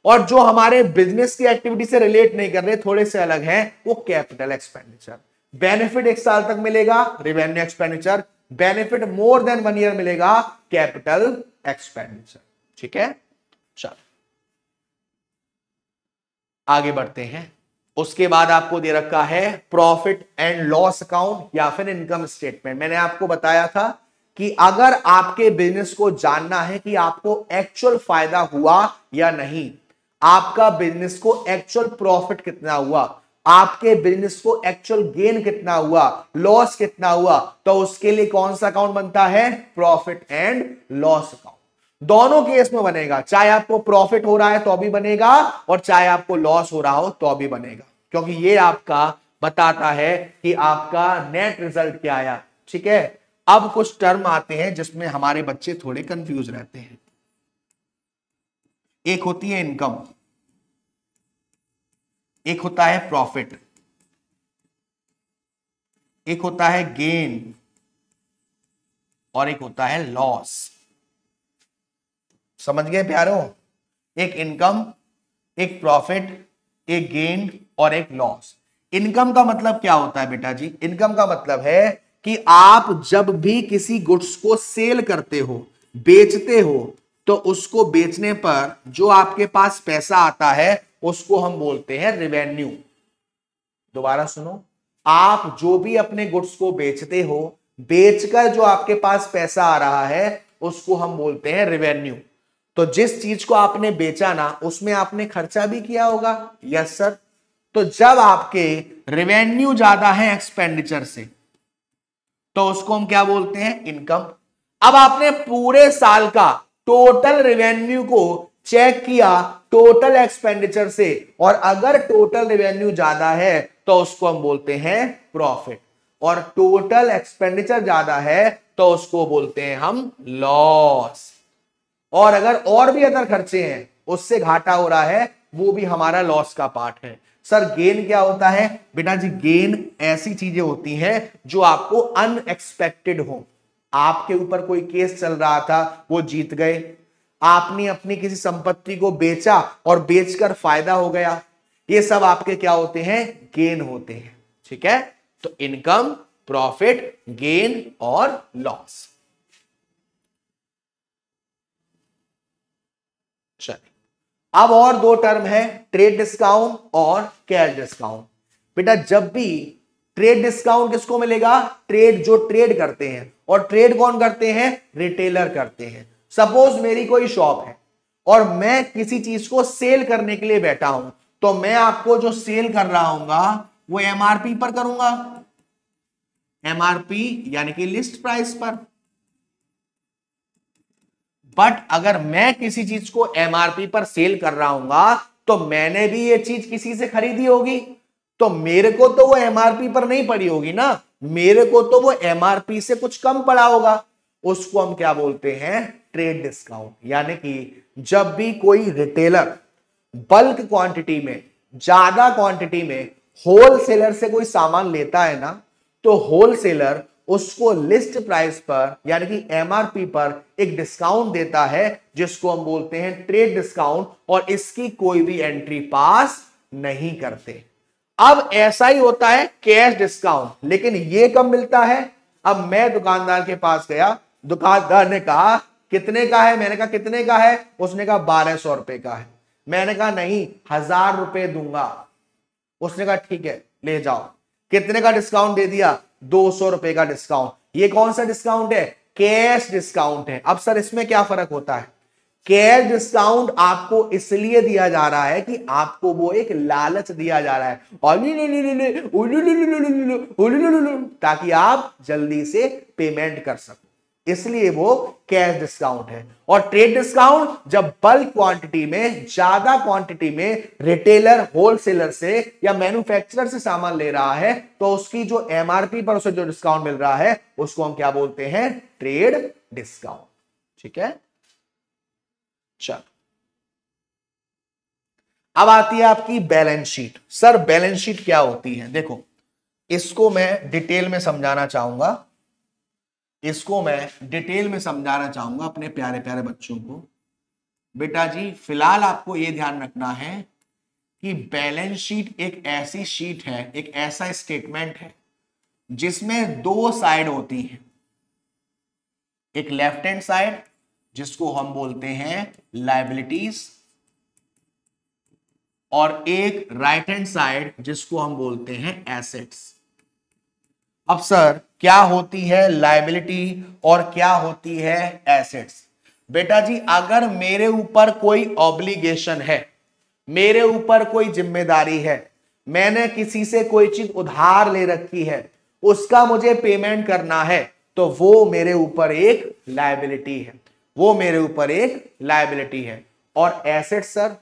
और जो हमारे बिजनेस की एक्टिविटी से रिलेट नहीं कर रहे, थोड़े से अलग हैं, वो कैपिटल एक्सपेंडिचर। बेनिफिट 1 साल तक मिलेगा, revenue expenditure. Benefit more than 1 year मिलेगा, कैपिटल एक्सपेंडिचर। ठीक है, चलो आगे बढ़ते हैं। उसके बाद आपको दे रखा है प्रॉफिट एंड लॉस अकाउंट या फिर इनकम स्टेटमेंट। मैंने आपको बताया था कि अगर आपके बिजनेस को जानना है कि आपको एक्चुअल फायदा हुआ या नहीं, आपका बिजनेस को एक्चुअल प्रॉफिट कितना हुआ, आपके बिजनेस को एक्चुअल गेन कितना हुआ, लॉस कितना हुआ, तो उसके लिए कौन सा अकाउंट बनता है, प्रॉफिट एंड लॉस अकाउंट। दोनों केस में बनेगा, चाहे आपको प्रॉफिट हो रहा है तो भी बनेगा और चाहे आपको लॉस हो रहा हो तो भी बनेगा, क्योंकि ये आपका बताता है कि आपका नेट रिजल्ट क्या आया। ठीक है, अब कुछ टर्म आते हैं जिसमें हमारे बच्चे थोड़े कंफ्यूज रहते हैं। एक होती है इनकम, एक होता है प्रॉफिट, एक होता है गेन और एक होता है लॉस। समझ गए प्यारो? एक इनकम, एक प्रॉफिट, एक गेन और एक लॉस। इनकम का मतलब क्या होता है बेटा जी? इनकम का मतलब है कि आप जब भी किसी गुड्स को सेल करते हो, बेचते हो, तो उसको बेचने पर जो आपके पास पैसा आता है उसको हम बोलते हैं रेवेन्यू। दोबारा सुनो, आप जो भी अपने गुड्स को बेचते हो, बेचकर जो आपके पास पैसा आ रहा है उसको हम बोलते हैं रेवेन्यू। तो जिस चीज को आपने बेचा ना, उसमें आपने खर्चा भी किया होगा। Yes sir. तो जब आपके रेवेन्यू ज्यादा है एक्सपेंडिचर से, तो उसको हम क्या बोलते हैं? इनकम। अब आपने पूरे साल का टोटल रेवेन्यू को चेक किया टोटल एक्सपेंडिचर से, और अगर टोटल रेवेन्यू ज्यादा है तो उसको हम बोलते हैं प्रॉफिट, और टोटल एक्सपेंडिचर ज्यादा है तो उसको बोलते हैं हम लॉस। और अगर और भी अदर खर्चे हैं, उससे घाटा हो रहा है, वो भी हमारा लॉस का पार्ट है। सर गेन क्या होता है? बेटा जी गेन ऐसी चीजें होती हैं जो आपको अनएक्सपेक्टेड हो। आपके ऊपर कोई केस चल रहा था, वो जीत गए, आपने अपनी किसी संपत्ति को बेचा और बेचकर फायदा हो गया, ये सब आपके क्या होते हैं? गेन होते हैं। ठीक है, तो इनकम, प्रॉफिट, गेन और लॉस। चलिए, अब और दो टर्म है, ट्रेड डिस्काउंट और कैश डिस्काउंट। बेटा जब भी ट्रेड डिस्काउंट किसको मिलेगा? ट्रेड जो ट्रेड करते हैं, और ट्रेड कौन करते हैं? रिटेलर करते हैं। सपोज मेरी कोई शॉप है और मैं किसी चीज को सेल करने के लिए बैठा हूं, तो मैं आपको जो सेल कर रहा हूं वो एमआरपी पर करूंगा, एमआरपी यानी कि लिस्ट प्राइस पर। बट अगर मैं किसी चीज को एमआरपी पर सेल कर रहा हूं तो मैंने भी ये चीज किसी से खरीदी होगी, तो मेरे को तो वो एमआरपी पर नहीं पड़ी होगी ना, मेरे को तो वो एमआरपी से कुछ कम पड़ा होगा। उसको हम क्या बोलते हैं? Trade discount. यानी कि जब भी कोई रिटेलर बल्क क्वांटिटी में, ज्यादा क्वांटिटी में होलसेलर से कोई सामान लेता है ना, तो होलसेलर उसको लिस्ट प्राइस पर यानी कि एमआरपी पर एक डिस्काउंट देता है, जिसको हम बोलते हैं ट्रेड डिस्काउंट, और इसकी कोई भी एंट्री पास नहीं करते। अब ऐसा ही होता है कैश डिस्काउंट, लेकिन ये कब मिलता है? अब मैं दुकानदार के पास गया, दुकानदार ने कहा कितने का है, मैंने कहा कितने का है, उसने कहा 1200 रुपए का है। मैंने कहा नहीं, 1000 रुपए दूंगा। उसने कहा ठीक है ले जाओ। कितने का डिस्काउंट दे दिया? 200 रुपए का डिस्काउंट। ये कौन सा डिस्काउंट है? कैश डिस्काउंट है। अब सर इसमें क्या फर्क होता है? कैश डिस्काउंट आपको इसलिए दिया जा रहा है कि आपको वो एक लालच दिया जा रहा है, ताकि आप जल्दी से पेमेंट कर सको, इसलिए वो कैश डिस्काउंट है। और ट्रेड डिस्काउंट जब बल्क क्वांटिटी में, ज्यादा क्वांटिटी में रिटेलर होलसेलर से या मैन्युफैक्चरर से सामान ले रहा है, तो उसकी जो एमआरपी पर उसे जो डिस्काउंट मिल रहा है उसको हम क्या बोलते हैं? Trade discount. ठीक है, चलो अब आती है आपकी balance sheet. Sir balance sheet क्या होती है? देखो इसको मैं डिटेल में समझाना चाहूंगा, अपने प्यारे प्यारे बच्चों को। बेटा जी फिलहाल आपको यह ध्यान रखना है कि बैलेंस शीट एक ऐसी शीट है, एक ऐसा स्टेटमेंट है जिसमें दो साइड होती हैं। एक लेफ्ट हैंड साइड जिसको हम बोलते हैं लायबिलिटीज, और एक राइट हैंड साइड जिसको हम बोलते हैं एसेट्स। अब सर क्या होती है लायबिलिटी और क्या होती है एसेट्स? बेटा जी अगर मेरे ऊपर कोई ऑब्लिगेशन है, मेरे ऊपर कोई जिम्मेदारी है, मैंने किसी से कोई चीज उधार ले रखी है, उसका मुझे पेमेंट करना है, तो वो मेरे ऊपर एक लायबिलिटी है। वो मेरे ऊपर एक लायबिलिटी है। और एसेट सर,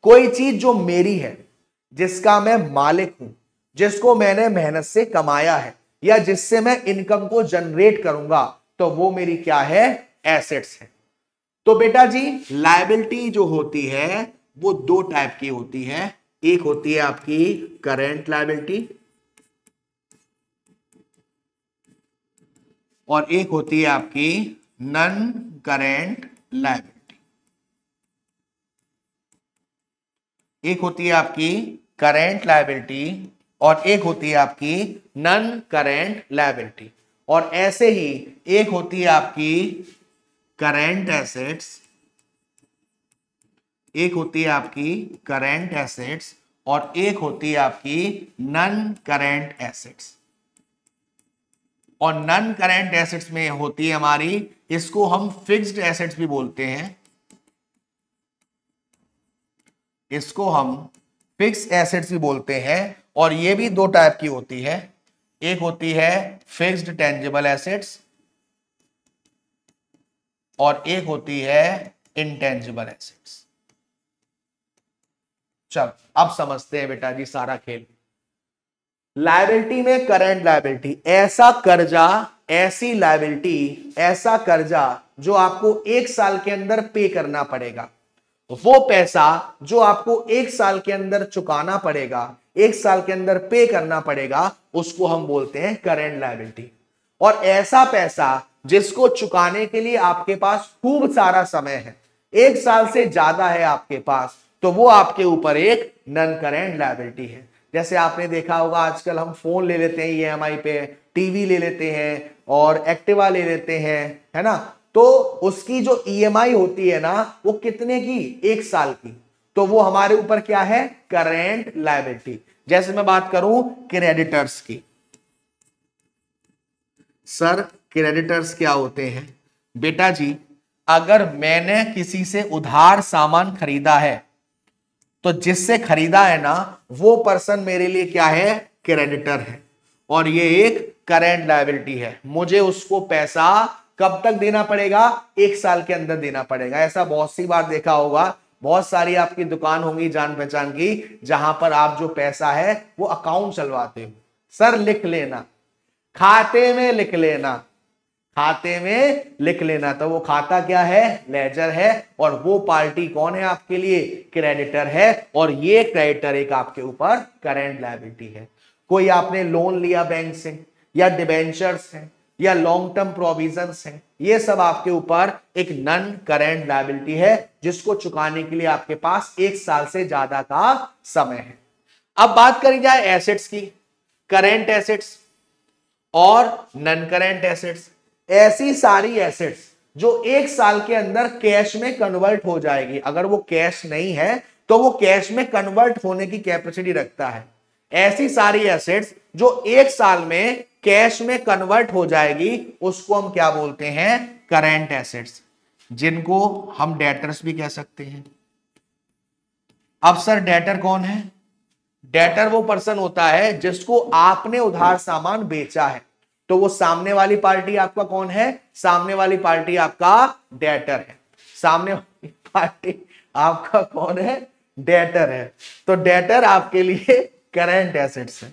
कोई चीज जो मेरी है, जिसका मैं मालिक हूं, जिसको मैंने मेहनत से कमाया है, या जिससे मैं इनकम को जनरेट करूंगा, तो वो मेरी क्या है, एसेट्स है। तो बेटा जी लायबिलिटी जो होती है वो दो टाइप की होती है। एक होती है आपकी करेंट लायबिलिटी और एक होती है आपकी नन करेंट लायबिलिटी। एक होती है आपकी करेंट लायबिलिटी और एक होती है आपकी नन करेंट लायबिलिटी। और ऐसे ही एक होती है आपकी करेंट एसेट्स, एक होती है आपकी करेंट एसेट्स और एक होती है आपकी नन करेंट एसेट्स। और नन करेंट एसेट्स में होती है हमारी, इसको हम फिक्स्ड एसेट्स भी बोलते हैं, इसको हम फिक्स एसेट्स भी बोलते हैं। और ये भी दो टाइप की होती है, एक होती है फिक्स्ड टेंजिबल एसेट्स और एक होती है इंटेंजिबल एसेट्स। चल अब समझते हैं बेटा जी सारा खेल। लायबिलिटी में करंट लायबिलिटी, ऐसा कर्जा, ऐसी लायबिलिटी, ऐसा कर्जा जो आपको एक साल के अंदर पे करना पड़ेगा, वो पैसा जो आपको एक साल के अंदर चुकाना पड़ेगा, एक साल के अंदर पे करना पड़ेगा, उसको हम बोलते हैं करंट लायबिलिटी। और ऐसा पैसा जिसको चुकाने के लिए आपके पास खूब सारा समय है, एक साल से ज्यादा है आपके पास, तो वो आपके ऊपर एक नन करेंट लायबिलिटी है। जैसे आपने देखा होगा आजकल हम फोन ले लेते हैं ईएमआई पे, टीवी ले लेते हैं और एक्टिवा ले लेते हैं, है ना। तो उसकी जो ईएमआई होती है ना, वो कितने की, एक साल की, तो वो हमारे ऊपर क्या है, करेंट लायबिलिटी। जैसे मैं बात करूं क्रेडिटर्स की, सर क्रेडिटर्स क्या होते हैं बेटा जी, अगर मैंने किसी से उधार सामान खरीदा है, तो जिससे खरीदा है ना, वो पर्सन मेरे लिए क्या है, क्रेडिटर है, और ये एक करेंट लायबिलिटी है। मुझे उसको पैसा कब तक देना पड़ेगा, एक साल के अंदर देना पड़ेगा। ऐसा बहुत सी बार देखा होगा, बहुत सारी आपकी दुकान होंगी जान पहचान की, जहां पर आप जो पैसा है वो अकाउंट चलवाते हो। सर लिख लेना, खाते में लिख लेना, खाते में लिख लेना, तो वो खाता क्या है, लेजर है, और वो पार्टी कौन है आपके लिए, क्रेडिटर है। और ये क्रेडिटर एक आपके ऊपर करंट लायबिलिटी है। कोई आपने लोन लिया बैंक से, या डिबेंचर्स हैं, या लॉन्ग टर्म प्रोविजंस हैं, ये सब आपके ऊपर एक नन करंट लायबिलिटी है, जिसको चुकाने के लिए आपके पास एक साल से ज्यादा का समय है। अब बात करी जाए एसेट्स की, करेंट एसेट्स और नन करेंट एसेट्स। ऐसी सारी एसेट्स जो एक साल के अंदर कैश में कन्वर्ट हो जाएगी, अगर वो कैश नहीं है तो वो कैश में कन्वर्ट होने की कैपेसिटी रखता है। ऐसी सारी एसेट्स जो एक साल में कैश में कन्वर्ट हो जाएगी, उसको हम क्या बोलते हैं, करेंट एसेट्स, जिनको हम डेटर्स भी कह सकते हैं। अब सर डेटर कौन है, डेटर वो पर्सन होता है जिसको आपने उधार सामान बेचा है, तो वो सामने वाली पार्टी आपका कौन है, सामने वाली पार्टी आपका डेटर है। सामने वाली पार्टी आपका कौन है, डेटर है। तो डेटर आपके लिए करंट एसेट्स है।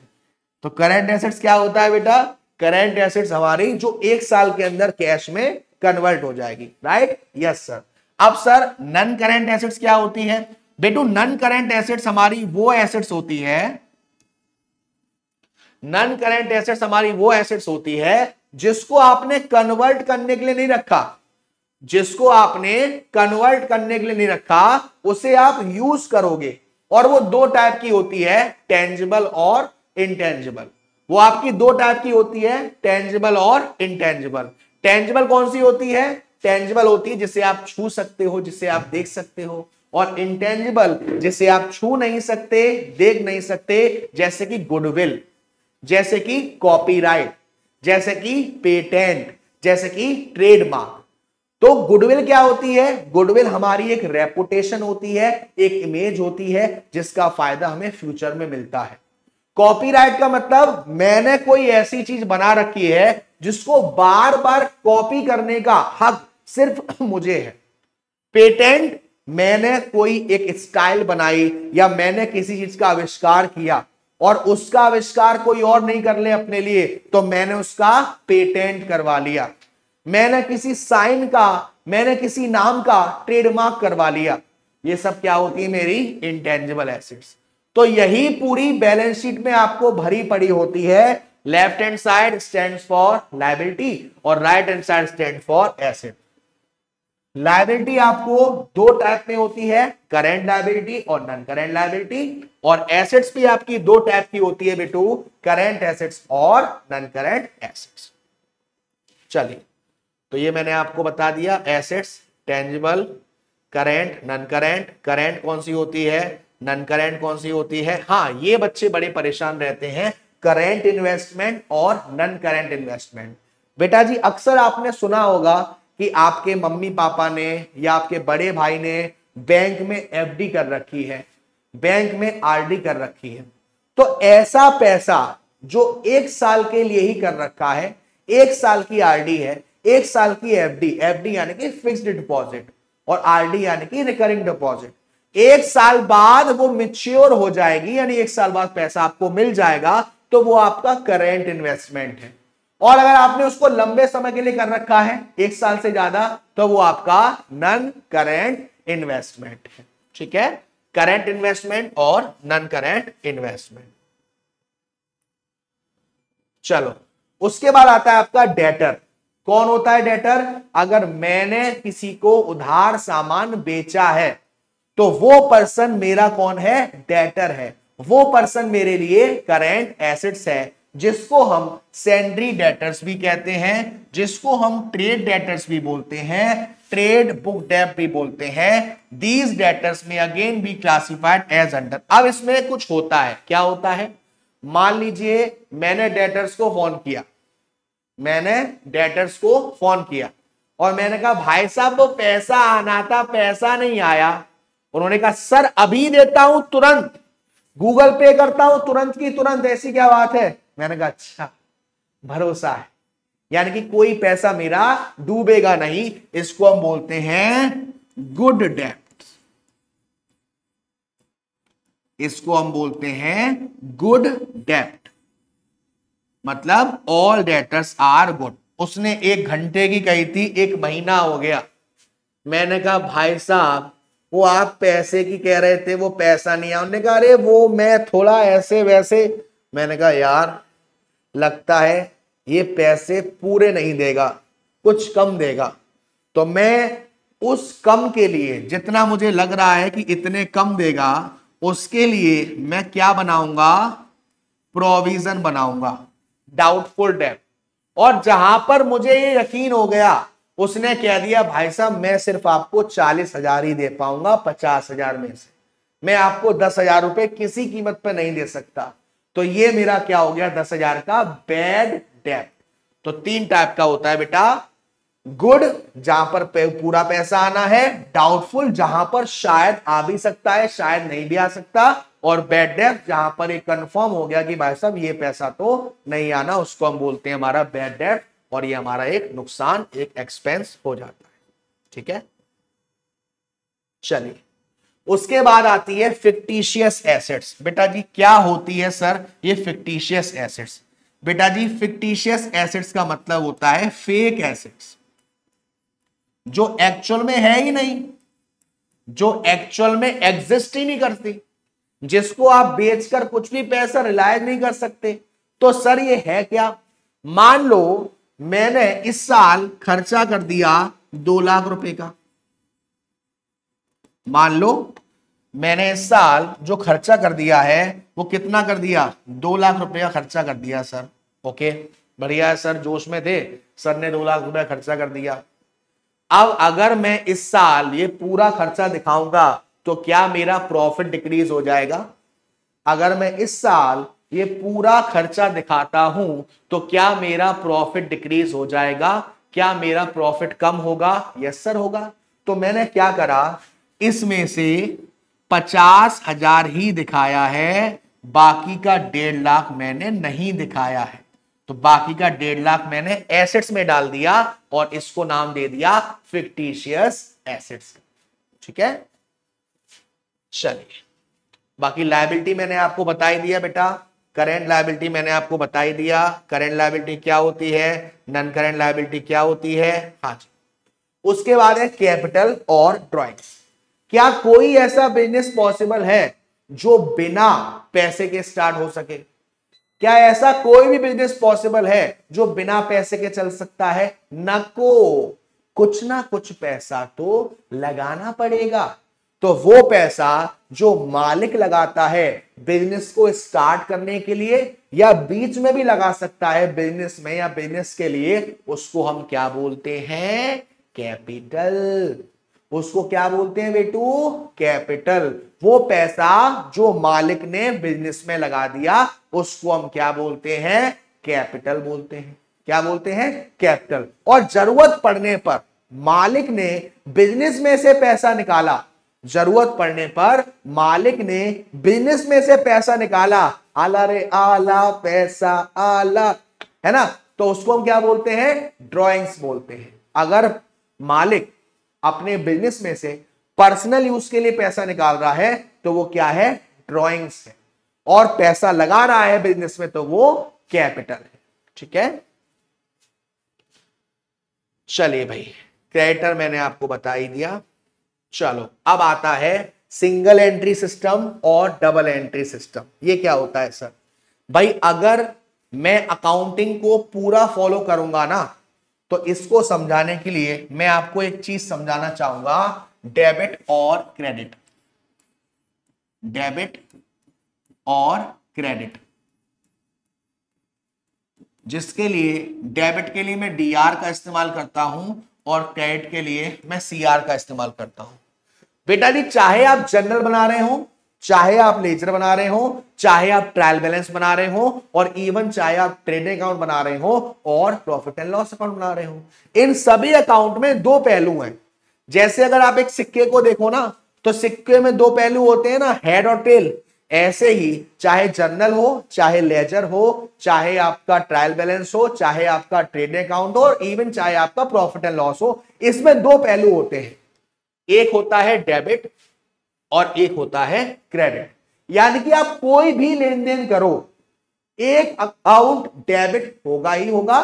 तो करंट एसेट्स क्या होता है बेटा, करंट एसेट्स हमारी जो एक साल के अंदर कैश में कन्वर्ट हो जाएगी, राइट, यस सर। अब सर नन करंट एसेट्स क्या होती है बेटू, नन करंट एसेट्स हमारी वो एसेट्स होती है, नन करंट एसेट्स हमारी वो एसेट्स होती है जिसको आपने कन्वर्ट करने के लिए नहीं रखा, जिसको आपने कन्वर्ट करने के लिए नहीं रखा, उसे आप यूज करोगे। और वो दो टाइप की होती है, टेंजिबल और इंटेंजिबल। वो आपकी दो टाइप की होती है, टेंजिबल और इंटेंजिबल। टेंजिबल कौन सी होती है, टेंजिबल होती है जिसे आप छू सकते हो, जिसे आप देख सकते हो, और इंटेंजिबल जिसे आप छू नहीं सकते, देख नहीं सकते, जैसे कि गुडविल, जैसे कि कॉपीराइट, जैसे कि पेटेंट, जैसे कि ट्रेडमार्क। तो गुडविल क्या होती है, गुडविल हमारी एक रेपुटेशन होती है, एक इमेज होती है, जिसका फायदा हमें फ्यूचर में मिलता है। कॉपीराइट का मतलब मैंने कोई ऐसी चीज बना रखी है जिसको बार बार कॉपी करने का हक सिर्फ मुझे है। पेटेंट मैंने कोई एक स्टाइल बनाई या मैंने किसी चीज का आविष्कार किया और उसका आविष्कार कोई और नहीं कर ले अपने लिए, तो मैंने उसका पेटेंट करवा लिया। मैंने किसी साइन का, मैंने किसी नाम का ट्रेडमार्क करवा लिया। ये सब क्या होती है? मेरी इंटेंजिबल एसेट्स। तो यही पूरी बैलेंस शीट में आपको भरी पड़ी होती है। Left hand side stands for liability और right hand side stand for asset. Liability आपको दो टाइप में होती है, करेंट लायबिलिटी और नॉन करेंट लायबिलिटी। और एसेट्स भी आपकी दो टाइप की होती है बेटू, करेंट एसेट्स और नॉन करेंट एसेट्स। चलिए, तो ये मैंने आपको बता दिया, assets, tangible, current, non current. Current कौन सी होती है, नॉन करेंट कौन सी होती है। हाँ, ये बच्चे बड़े परेशान रहते हैं, करेंट इन्वेस्टमेंट और नॉन करेंट इन्वेस्टमेंट। बेटा जी, अक्सर आपने सुना होगा कि आपके मम्मी पापा ने या आपके बड़े भाई ने बैंक में एफडी कर रखी है, बैंक में आरडी कर रखी है। तो ऐसा पैसा जो 1 साल के लिए ही कर रखा है, 1 साल की आरडी है, 1 साल की एफडी, एफडी यानी कि फिक्स्ड डिपॉजिट और आरडी यानी कि रिकरिंग डिपॉजिट, 1 साल बाद वो मैच्योर हो जाएगी, यानी 1 साल बाद पैसा आपको मिल जाएगा, तो वो आपका करेंट इन्वेस्टमेंट है। और अगर आपने उसको लंबे समय के लिए कर रखा है, 1 साल से ज्यादा, तो वो आपका नॉन करेंट इन्वेस्टमेंट है। ठीक है, करेंट इन्वेस्टमेंट और नॉन करेंट इन्वेस्टमेंट। चलो, उसके बाद आता है आपका डेटर। कौन होता है डेटर? अगर मैंने किसी को उधार सामान बेचा है तो वो पर्सन मेरा कौन है? डेटर है। वो पर्सन मेरे लिए करेंट एसेट्स है, जिसको हम सेंड्री डेटर्स भी कहते हैं, जिसको हम ट्रेड डेटर्स भी बोलते हैं, ट्रेड बुक डेट भी बोलते हैं। दीज डेटर्स में again be classified as under. अब इसमें कुछ होता है, क्या होता है? मान लीजिए मैंने डेटर्स को फोन किया, मैंने डेटर्स को फोन किया और मैंने कहा भाई साहब वो पैसा आना था, पैसा नहीं आया। उन्होंने कहा सर अभी देता हूं, तुरंत गूगल पे करता हूं, तुरंत की तुरंत। ऐसी क्या बात है? मैंने कहा अच्छा, भरोसा है, यानी कि कोई पैसा मेरा डूबेगा नहीं। इसको हम बोलते हैं गुड डेट, इसको हम बोलते हैं गुड डेट, मतलब ऑल डेटर्स आर गुड। उसने 1 घंटे की कही थी, 1 महीना हो गया। मैंने कहा भाई साहब वो आप पैसे की कह रहे थे, वो पैसा नहीं आया। उन्होंने कहा अरे वो मैं थोड़ा ऐसे वैसे। मैंने कहा यार लगता है ये पैसे पूरे नहीं देगा, कुछ कम देगा। तो मैं उस कम के लिए, जितना मुझे लग रहा है कि इतने कम देगा, उसके लिए मैं क्या बनाऊंगा? प्रोविजन बनाऊंगा, डाउटफुल डेट। और जहां पर मुझे ये यकीन हो गया, उसने कह दिया भाई साहब मैं सिर्फ आपको 40,000 ही दे पाऊंगा 50,000 में से, मैं आपको 10,000 रुपए किसी कीमत पे नहीं दे सकता, तो ये मेरा क्या हो गया? 10,000 का बैड डेट। तो 3 टाइप का होता है बेटा, गुड जहां पर पूरा पैसा आना है, डाउटफुल जहां पर शायद आ भी सकता है, शायद नहीं भी आ सकता, और बैड डेट जहां पर एक कंफर्म हो गया कि भाई साहब ये पैसा तो नहीं आना, उसको हम बोलते हैं हमारा बैड डेट, और ये हमारा एक नुकसान, एक एक्सपेंस हो जाता है। ठीक है, चलिए उसके बाद आती है फिक्टिशियस एसेट्स। बेटा जी क्या होती है सर ये फिक्टिशियस एसेट्स? बेटा जी फिक्टिशियस एसेट्स का मतलब होता है फेक एसेट्स, जो एक्चुअल में है ही नहीं, जो एक्चुअल में एग्जिस्ट ही नहीं करती, जिसको आप बेचकर कुछ भी पैसा रिलाइज नहीं कर सकते। तो सर ये है क्या? मान लो मैंने इस साल खर्चा कर दिया 2 लाख रुपए का, मान लो मैंने इस साल जो खर्चा कर दिया है वो कितना कर दिया? 2 लाख रुपए का खर्चा कर दिया सर। ओके बढ़िया है सर, जोश में थे, सर ने 2 लाख रुपए खर्चा कर दिया। अब अगर मैं इस साल ये पूरा खर्चा दिखाऊंगा तो क्या मेरा प्रॉफिट डिक्रीज हो जाएगा? अगर मैं इस साल ये पूरा खर्चा दिखाता हूं तो क्या मेरा प्रॉफिट डिक्रीज हो जाएगा? क्या मेरा प्रॉफिट कम होगा? यस सर होगा। तो मैंने क्या करा, इसमें से 50,000 ही दिखाया है, बाकी का 1.5 लाख मैंने नहीं दिखाया है। तो बाकी का 1.5 लाख मैंने एसेट्स में डाल दिया और इसको नाम दे दिया फिक्टिशियस एसेट्स। ठीक है, चलिए बाकी लायबिलिटी मैंने आपको बता ही दिया बेटा, करेंट लायबिलिटी मैंने आपको बता ही दिया, करेंट लायबिलिटी क्या होती है, नॉन करेंट लायबिलिटी क्या होती है। हाँ जी, उसके बाद है कैपिटल और ड्राइंग्स। क्या कोई ऐसा बिजनेस पॉसिबल है जो बिना पैसे के स्टार्ट हो सके? क्या ऐसा कोई भी बिजनेस पॉसिबल है जो बिना पैसे के चल सकता है? नको, कुछ ना कुछ पैसा तो लगाना पड़ेगा। तो वो पैसा जो मालिक लगाता है बिजनेस को स्टार्ट करने के लिए या बीच में भी लगा सकता है बिजनेस में या बिजनेस के लिए, उसको हम क्या बोलते हैं? कैपिटल। उसको क्या बोलते हैं बेटू? कैपिटल। वो पैसा जो मालिक ने बिजनेस में लगा दिया उसको हम क्या बोलते हैं? कैपिटल बोलते हैं। क्या बोलते हैं? कैपिटल। और जरूरत पड़ने पर मालिक ने बिजनेस में से पैसा निकाला, जरूरत पड़ने पर मालिक ने बिजनेस में से पैसा निकाला, आला रे आला पैसा आला, है ना, तो उसको हम क्या बोलते हैं? ड्रॉइंग्स बोलते हैं। अगर मालिक अपने बिजनेस में से पर्सनल यूज के लिए पैसा निकाल रहा है तो वो क्या है? ड्रॉइंग्स है। और पैसा लगा रहा है बिजनेस में तो वो कैपिटल है। ठीक है, चलिए भाई, क्रेडिटर मैंने आपको बता ही दिया। चलो अब आता है सिंगल एंट्री सिस्टम और डबल एंट्री सिस्टम। ये क्या होता है सर? भाई अगर मैं अकाउंटिंग को पूरा फॉलो करूंगा ना, तो इसको समझाने के लिए मैं आपको एक चीज समझाना चाहूंगा, डेबिट और क्रेडिट। डेबिट और क्रेडिट, जिसके लिए डेबिट के लिए मैं डीआर का इस्तेमाल करता हूं और क्रेडिट के लिए मैं सीआर का इस्तेमाल करता हूं। बेटा जी, चाहे आप जनरल बना रहे हो, चाहे आप लेजर बना रहे हो, चाहे आप ट्रायल बैलेंस बना रहे हो, और इवन चाहे आप ट्रेडिंग अकाउंट बना रहे हो और प्रॉफिट एंड लॉस अकाउंट बना रहे हो, इन सभी अकाउंट में दो पहलू हैं। जैसे अगर आप एक सिक्के को देखो ना, तो सिक्के में दो पहलू होते हैं ना, हेड और टेल। ऐसे ही चाहे जर्नल हो, चाहे लेजर हो, चाहे आपका ट्रायल बैलेंस हो, चाहे आपका ट्रेडिंग अकाउंट हो, इवन चाहे आपका प्रॉफिट एंड लॉस हो, इसमें दो पहलू होते हैं। एक होता है डेबिट और एक होता है क्रेडिट। यानी कि आप कोई भी लेन देन करो, एक अकाउंट डेबिट होगा ही होगा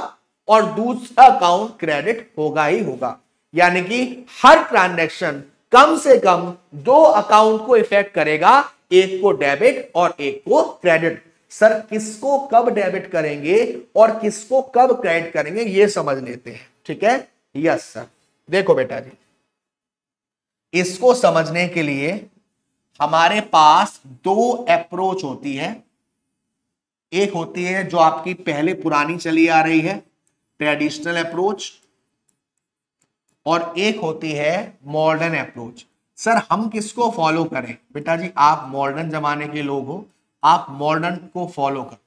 और दूसरा अकाउंट क्रेडिट होगा ही होगा। यानी कि हर ट्रांजैक्शन कम से कम दो अकाउंट को इफेक्ट करेगा, एक को डेबिट और एक को क्रेडिट। सर किसको कब डेबिट करेंगे और किसको कब क्रेडिट करेंगे, ये समझ लेते हैं। ठीक है, यस सर। देखो बेटा जी, इसको समझने के लिए हमारे पास दो अप्रोच होती है। एक होती है जो आपकी पहले पुरानी चली आ रही है, ट्रेडिशनल अप्रोच, और एक होती है मॉडर्न अप्रोच। सर हम किसको फॉलो करें? बेटा जी, आप मॉडर्न जमाने के लोग हो, आप मॉडर्न को फॉलो करो,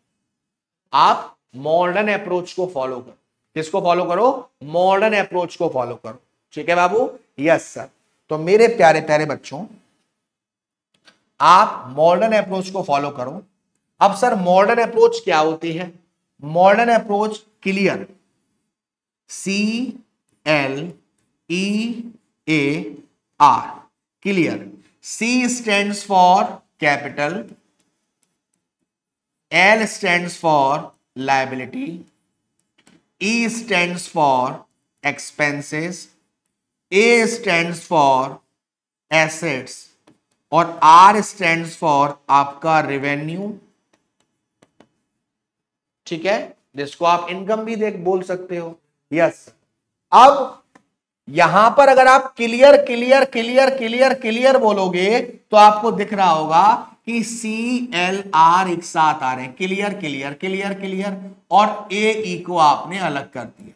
आप मॉडर्न अप्रोच को फॉलो करो। किसको फॉलो करो? मॉडर्न अप्रोच को फॉलो करो। ठीक है बाबू, यस सर। तो मेरे प्यारे प्यारे बच्चों, आप मॉडर्न अप्रोच को फॉलो करो। अब सर मॉडर्न अप्रोच क्या होती है? Modern approach clear, CLEAR, clear. C stands for capital, L stands for liability, E stands for expenses, A stands for assets और R stands for आपका रेवेन्यू। ठीक है, जिसको आप इनकम भी बोल सकते हो। यस, अब यहां पर अगर आप clear clear clear clear clear बोलोगे तो आपको दिख रहा होगा कि CLR एक साथ आ रहे हैं, क्लियर क्लियर क्लियर क्लियर, और AE को आपने अलग कर दिया।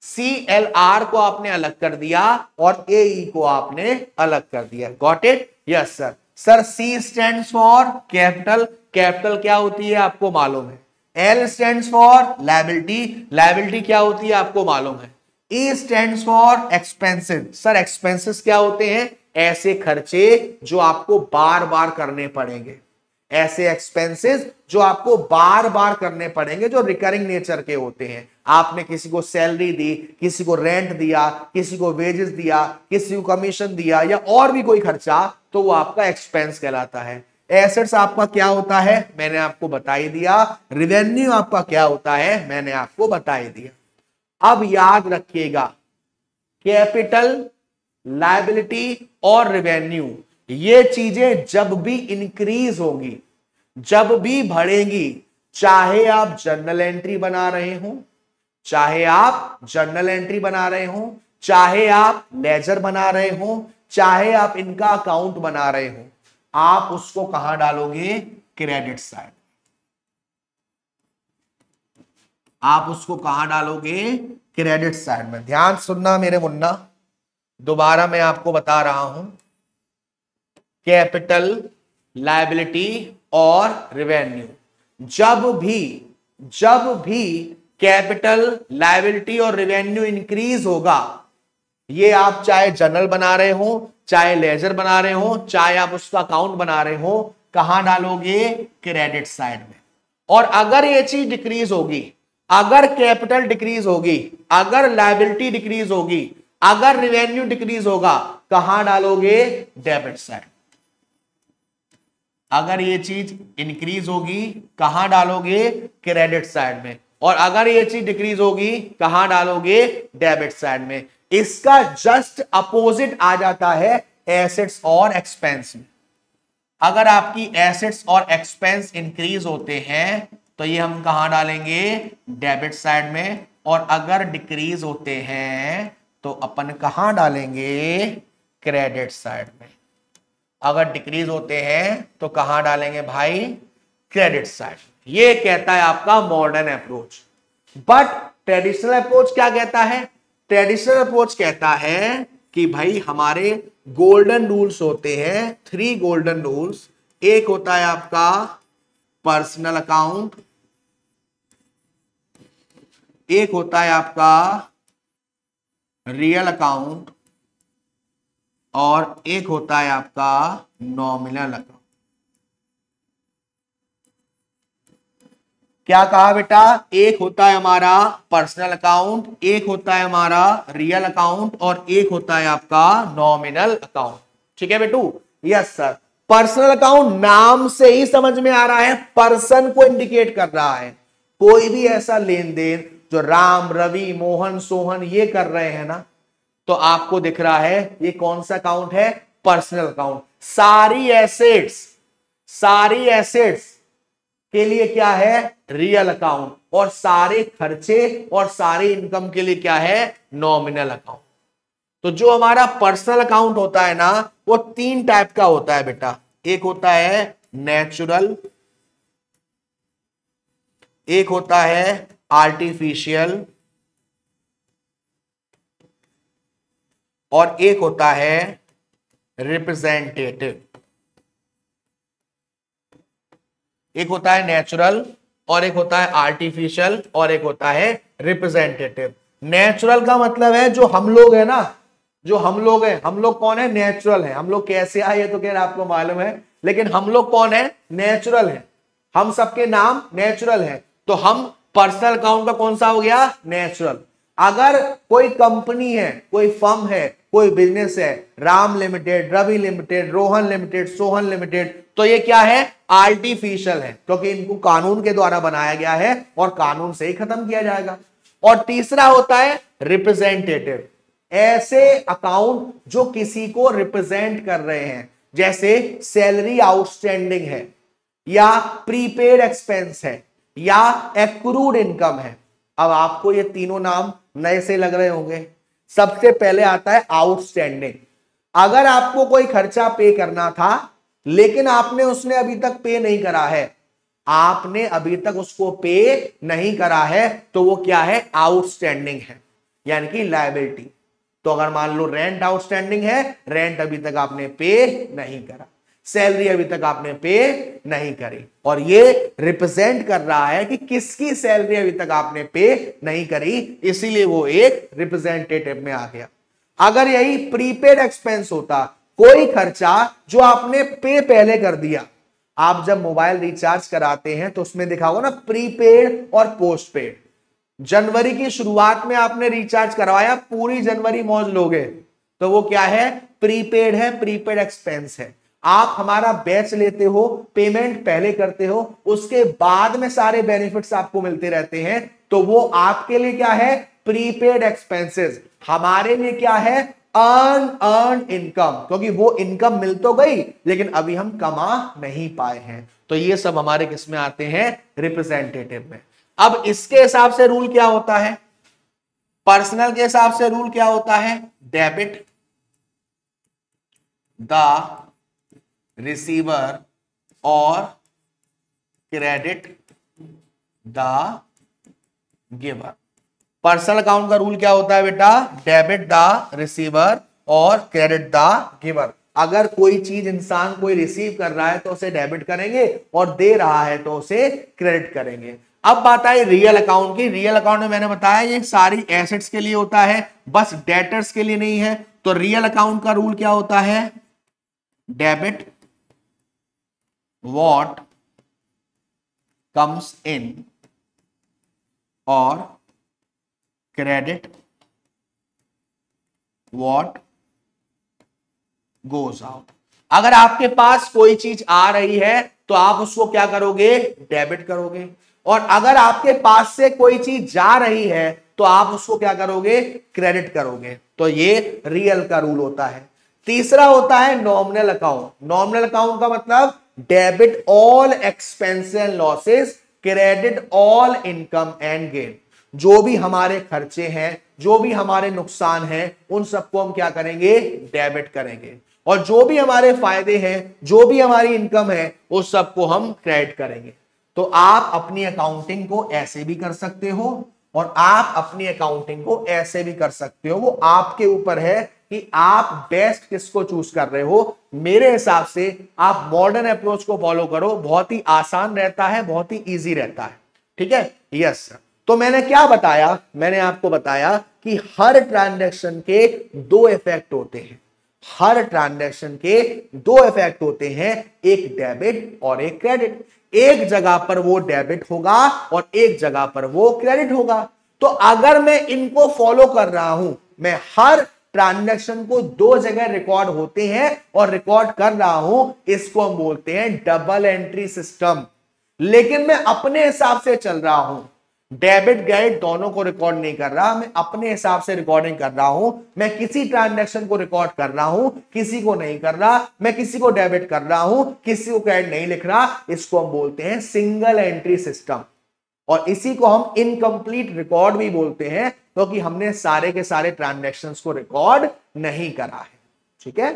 CLR को आपने अलग कर दिया और AE को आपने अलग कर दिया। Got it? Yes sir. Sir C stands for capital, capital क्या होती है आपको मालूम है। L stands for liability, liability क्या होती है आपको मालूम है। E stands for expenses, sir expenses क्या होते हैं? ऐसे खर्चे जो आपको बार बार करने पड़ेंगे। ऐसे एक्सपेंसेस जो आपको बार बार करने पड़ेंगे, जो रिकरिंग नेचर के होते हैं। आपने किसी को सैलरी दी, किसी को रेंट दिया, किसी को वेजेस दिया, किसी को कमीशन दिया, या और भी कोई खर्चा, तो वो आपका एक्सपेंस कहलाता है। एसेट्स आपका क्या होता है, मैंने आपको बता ही दिया। रेवेन्यू आपका क्या होता है, मैंने आपको बता ही दिया। अब याद रखिएगा, कैपिटल, लायबिलिटी और रेवेन्यू, ये चीजें जब भी इंक्रीज होगी, जब भी बढ़ेंगी, चाहे आप जर्नल एंट्री बना रहे हो, चाहे आप जर्नल एंट्री बना रहे हो, चाहे आप लेजर बना रहे हो, चाहे आप इनका अकाउंट बना रहे हो, आप उसको कहां डालोगे, क्रेडिट साइड। आप उसको कहां डालोगे, क्रेडिट साइड में। ध्यान सुनना मेरे मुन्ना, दोबारा मैं आपको बता रहा हूं, कैपिटल, लायबिलिटी और रेवेन्यू, जब भी कैपिटल, लायबिलिटी और रेवेन्यू इंक्रीज होगा, ये आप चाहे जर्नल बना रहे हो, चाहे लेजर बना रहे हो, चाहे आप उसका अकाउंट बना रहे हो, कहां डालोगे, क्रेडिट साइड में। और अगर ये चीज डिक्रीज होगी, अगर कैपिटल डिक्रीज होगी, अगर लायबिलिटी डिक्रीज होगी, अगर रेवेन्यू डिक्रीज होगा, कहां डालोगे, डेबिट साइड। अगर ये चीज इंक्रीज होगी, कहां डालोगे, क्रेडिट साइड में। और अगर ये चीज डिक्रीज होगी, कहां डालोगे, डेबिट साइड में। इसका जस्ट अपोजिट आ जाता है एसेट्स और एक्सपेंस में। अगर आपकी एसेट्स और एक्सपेंस इंक्रीज होते हैं तो ये हम कहां डालेंगे, डेबिट साइड में। और अगर डिक्रीज होते हैं तो अपन कहां डालेंगे, क्रेडिट साइड में। अगर डिक्रीज होते हैं तो कहां डालेंगे भाई, क्रेडिट साइड। ये कहता है आपका modern approach. But traditional approach क्या कहता है, ट्रेडिशनल अप्रोच कहता है कि भाई हमारे गोल्डन रूल्स होते हैं, 3 गोल्डन रूल्स। एक होता है आपका पर्सनल अकाउंट, एक होता है आपका रियल अकाउंट, और एक होता है आपका नॉमिनल अकाउंट। क्या कहा बेटा, एक होता है हमारा पर्सनल अकाउंट, एक होता है हमारा रियल अकाउंट, और एक होता है आपका नॉमिनल अकाउंट। ठीक है बेटू, यस सर। पर्सनल अकाउंट नाम से ही समझ में आ रहा है, पर्सन को इंडिकेट कर रहा है। कोई भी ऐसा लेन देन जो राम, रवि, मोहन, सोहन ये कर रहे हैं ना, तो आपको दिख रहा है ये कौन सा अकाउंट है, पर्सनल अकाउंट। सारी एसेट्स के लिए क्या है, रियल अकाउंट, और सारे खर्चे और सारी इनकम के लिए क्या है, नॉमिनल अकाउंट। तो जो हमारा पर्सनल अकाउंट होता है ना, वो 3 टाइप का होता है बेटा। एक होता है नेचुरल, एक होता है आर्टिफिशियल, और एक होता है रिप्रेजेंटेटिव। एक होता है नेचुरल, और एक होता है आर्टिफिशियल, और एक होता है रिप्रेजेंटेटिव। नेचुरल का मतलब है जो हम लोग है ना, जो हम लोग हैं, हम लोग कौन है, नेचुरल है। हम लोग कैसे आए तो खैर आपको मालूम है, लेकिन हम लोग कौन है, नेचुरल है। हम सबके नाम नेचुरल है, तो हम पर्सनल अकाउंट का कौन सा हो गया, नेचुरल। अगर कोई कंपनी है, कोई फर्म है, कोई बिजनेस है, Ram limited, Ravi limited, Rohan limited, Sohan limited, तो ये क्या है, आर्टिफिशियल है, क्योंकि इनको कानून के द्वारा बनाया गया है और कानून से ही खत्म किया जाएगा। और तीसरा होता है रिप्रेजेंटेटिव, ऐसे अकाउंट जो किसी को रिप्रेजेंट कर रहे हैं, जैसे सैलरी आउटस्टैंडिंग है, या प्रीपेड एक्सपेंस है, या एक्रूड इनकम है। अब आपको ये तीनों नाम नए से लग रहे होंगे। सबसे पहले आता है आउटस्टैंडिंग। अगर आपको कोई खर्चा पे करना था लेकिन आपने उसने अभी तक पे नहीं करा है, आपने अभी तक उसको पे नहीं करा है, तो वो क्या है, आउटस्टैंडिंग है, यानी कि लायबिलिटी। तो अगर मान लो रेंट आउटस्टैंडिंग है, रेंट अभी तक आपने पे नहीं करा, सैलरी अभी तक आपने पे नहीं करी, और ये रिप्रेजेंट कर रहा है कि किसकी सैलरी अभी तक आपने पे नहीं करी, इसीलिए वो एक रिप्रेजेंटेटिव में आ गया। अगर यही प्रीपेड एक्सपेंस होता, कोई खर्चा जो आपने पे पहले कर दिया, आप जब मोबाइल रिचार्ज कराते हैं तो उसमें दिखा होगा ना प्रीपेड और पोस्ट पेड। जनवरी की शुरुआत में आपने रिचार्ज करवाया, पूरी जनवरी मौज लोगे, तो वो क्या है? प्रीपेड है, प्रीपेड एक्सपेंस है। आप हमारा बैच लेते हो, पेमेंट पहले करते हो, उसके बाद में सारे बेनिफिट्स आपको मिलते रहते हैं, तो वो आपके लिए क्या है? Prepaid expenses. हमारे लिए क्या है? अर्न इनकम, क्योंकि वो इनकम मिल तो गई लेकिन अभी हम कमा नहीं पाए हैं। तो ये सब हमारे किस में आते हैं? रिप्रेजेंटेटिव में। अब इसके हिसाब से रूल क्या होता है? पर्सनल के हिसाब से रूल क्या होता है? डेबिट द रिसीवर और credit the giver. Personal account का रूल क्या होता है बेटा? डेबिट द रिसीवर और क्रेडिट द गिवर। अगर कोई चीज इंसान कोई रिसीव कर रहा है तो उसे डेबिट करेंगे और दे रहा है तो उसे क्रेडिट करेंगे। अब बात आई रियल अकाउंट की। रियल अकाउंट में मैंने बताया ये सारी एसेट्स के लिए होता है, बस डेटर्स के लिए नहीं है। तो रियल अकाउंट का रूल क्या होता है? डेबिट व्हाट कम्स इन और क्रेडिट व्हाट गोज आउट। अगर आपके पास कोई चीज आ रही है तो आप उसको क्या करोगे? डेबिट करोगे। और अगर आपके पास से कोई चीज जा रही है तो आप उसको क्या करोगे? क्रेडिट करोगे। तो ये रियल का रूल होता है। तीसरा होता है नॉमिनल अकाउंट। नॉमिनल अकाउंट का मतलब debit all expenses and losses, credit all income and gain. जो भी हमारे खर्चे हैं, जो भी हमारे नुकसान हैं, उन सबको हम क्या करेंगे? डेबिट करेंगे। और जो भी हमारे फायदे हैं, जो भी हमारी इनकम है, उस सबको हम क्रेडिट करेंगे। तो आप अपनी अकाउंटिंग को ऐसे भी कर सकते हो और आप अपनी अकाउंटिंग को ऐसे भी कर सकते हो। वो आपके ऊपर है कि आप बेस्ट किसको चूज कर रहे हो। मेरे हिसाब से आप मॉडर्न अप्रोच को फॉलो करो, बहुत ही आसान रहता है, बहुत ही इजी रहता है। ठीक है? यस। तो मैंने क्या बताया? मैंने आपको बताया कि हर ट्रांजैक्शन के दो इफेक्ट होते हैं। हर ट्रांजैक्शन के दो इफेक्ट होते हैं, एक डेबिट और एक क्रेडिट। एक जगह पर वो डेबिट होगा और एक जगह पर वो क्रेडिट होगा। तो अगर मैं इनको फॉलो कर रहा हूं, मैं हर ट्रांजैक्शन को दो जगह रिकॉर्ड होते हैं और रिकॉर्ड कर रहा हूं, इसको हम बोलते हैं डबल एंट्री सिस्टम। लेकिन मैं अपने हिसाब से चल रहा हूं, डेबिट क्रेडिट दोनों को रिकॉर्ड नहीं कर रहा, मैं अपने हिसाब से रिकॉर्डिंग कर रहा हूं। मैं किसी ट्रांजैक्शन को रिकॉर्ड कर रहा हूं, किसी को नहीं कर रहा। मैं किसी को डेबिट कर रहा हूं, किसी को क्रेडिट नहीं लिख रहा। इसको हम बोलते हैं सिंगल एंट्री सिस्टम। और इसी को हम इनकम्प्लीट रिकॉर्ड भी बोलते हैं, क्योंकि हमने सारे के सारे ट्रांजैक्शंस को रिकॉर्ड नहीं करा है। ठीक है?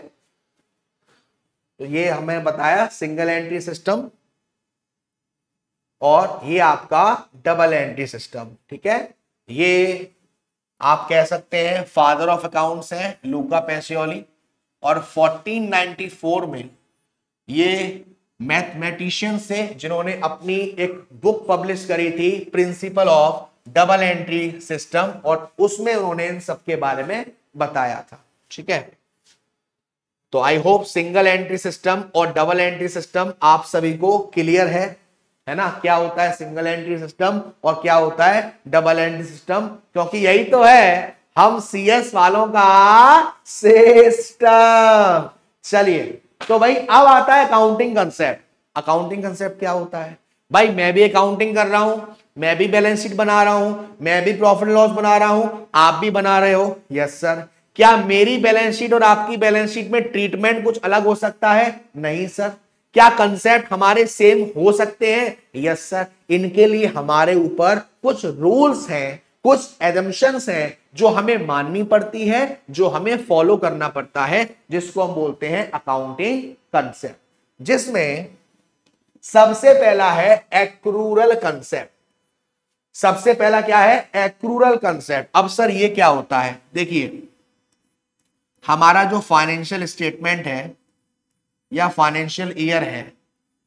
तो ये हमें बताया सिंगल एंट्री सिस्टम और ये आपका डबल एंट्री सिस्टम। ठीक है? ये आप कह सकते हैं फादर ऑफ अकाउंट्स हैं लूका पेसियोली। और 1494 में ये मैथमेटिशियंस से जिन्होंने अपनी एक बुक पब्लिश करी थी principle of double entry system, और उसमें उन्होंने इन सबके बारे में बताया था। ठीक है? तो I hope single entry system और डबल एंट्री सिस्टम आप सभी को क्लियर है ना? क्या होता है सिंगल एंट्री सिस्टम और क्या होता है डबल एंट्री सिस्टम, क्योंकि यही तो है हम सीएस वालों का सिस्टम। चलिए, तो भाई अब आता है अकाउंटिंग कंसेप्ट। अकाउंटिंग कंसेप्ट क्या होता है? भाई मैं भी अकाउंटिंग कर रहा हूं, मैं भी बैलेंस शीट बना रहा हूं, मैं भी प्रॉफिट लॉस बना रहा हूं, आप भी बना रहे हो। Yes sir. क्या मेरी बैलेंस शीट और आपकी बैलेंस शीट में ट्रीटमेंट कुछ अलग हो सकता है? नहीं सर। क्या कंसेप्ट हमारे सेम हो सकते हैं? Yes sir. इनके लिए हमारे ऊपर कुछ रूल्स हैं, कुछ एजम्पशंस हैं जो हमें माननी पड़ती है, जो हमें फॉलो करना पड़ता है, जिसको हम बोलते हैं अकाउंटिंग कंसेप्ट। जिसमें सबसे पहला है एक्रूरल कंसेप्ट। सबसे पहला क्या है? एक्रूरल कंसेप्ट। अब सर ये क्या होता है? देखिए, हमारा जो फाइनेंशियल स्टेटमेंट है या फाइनेंशियल ईयर है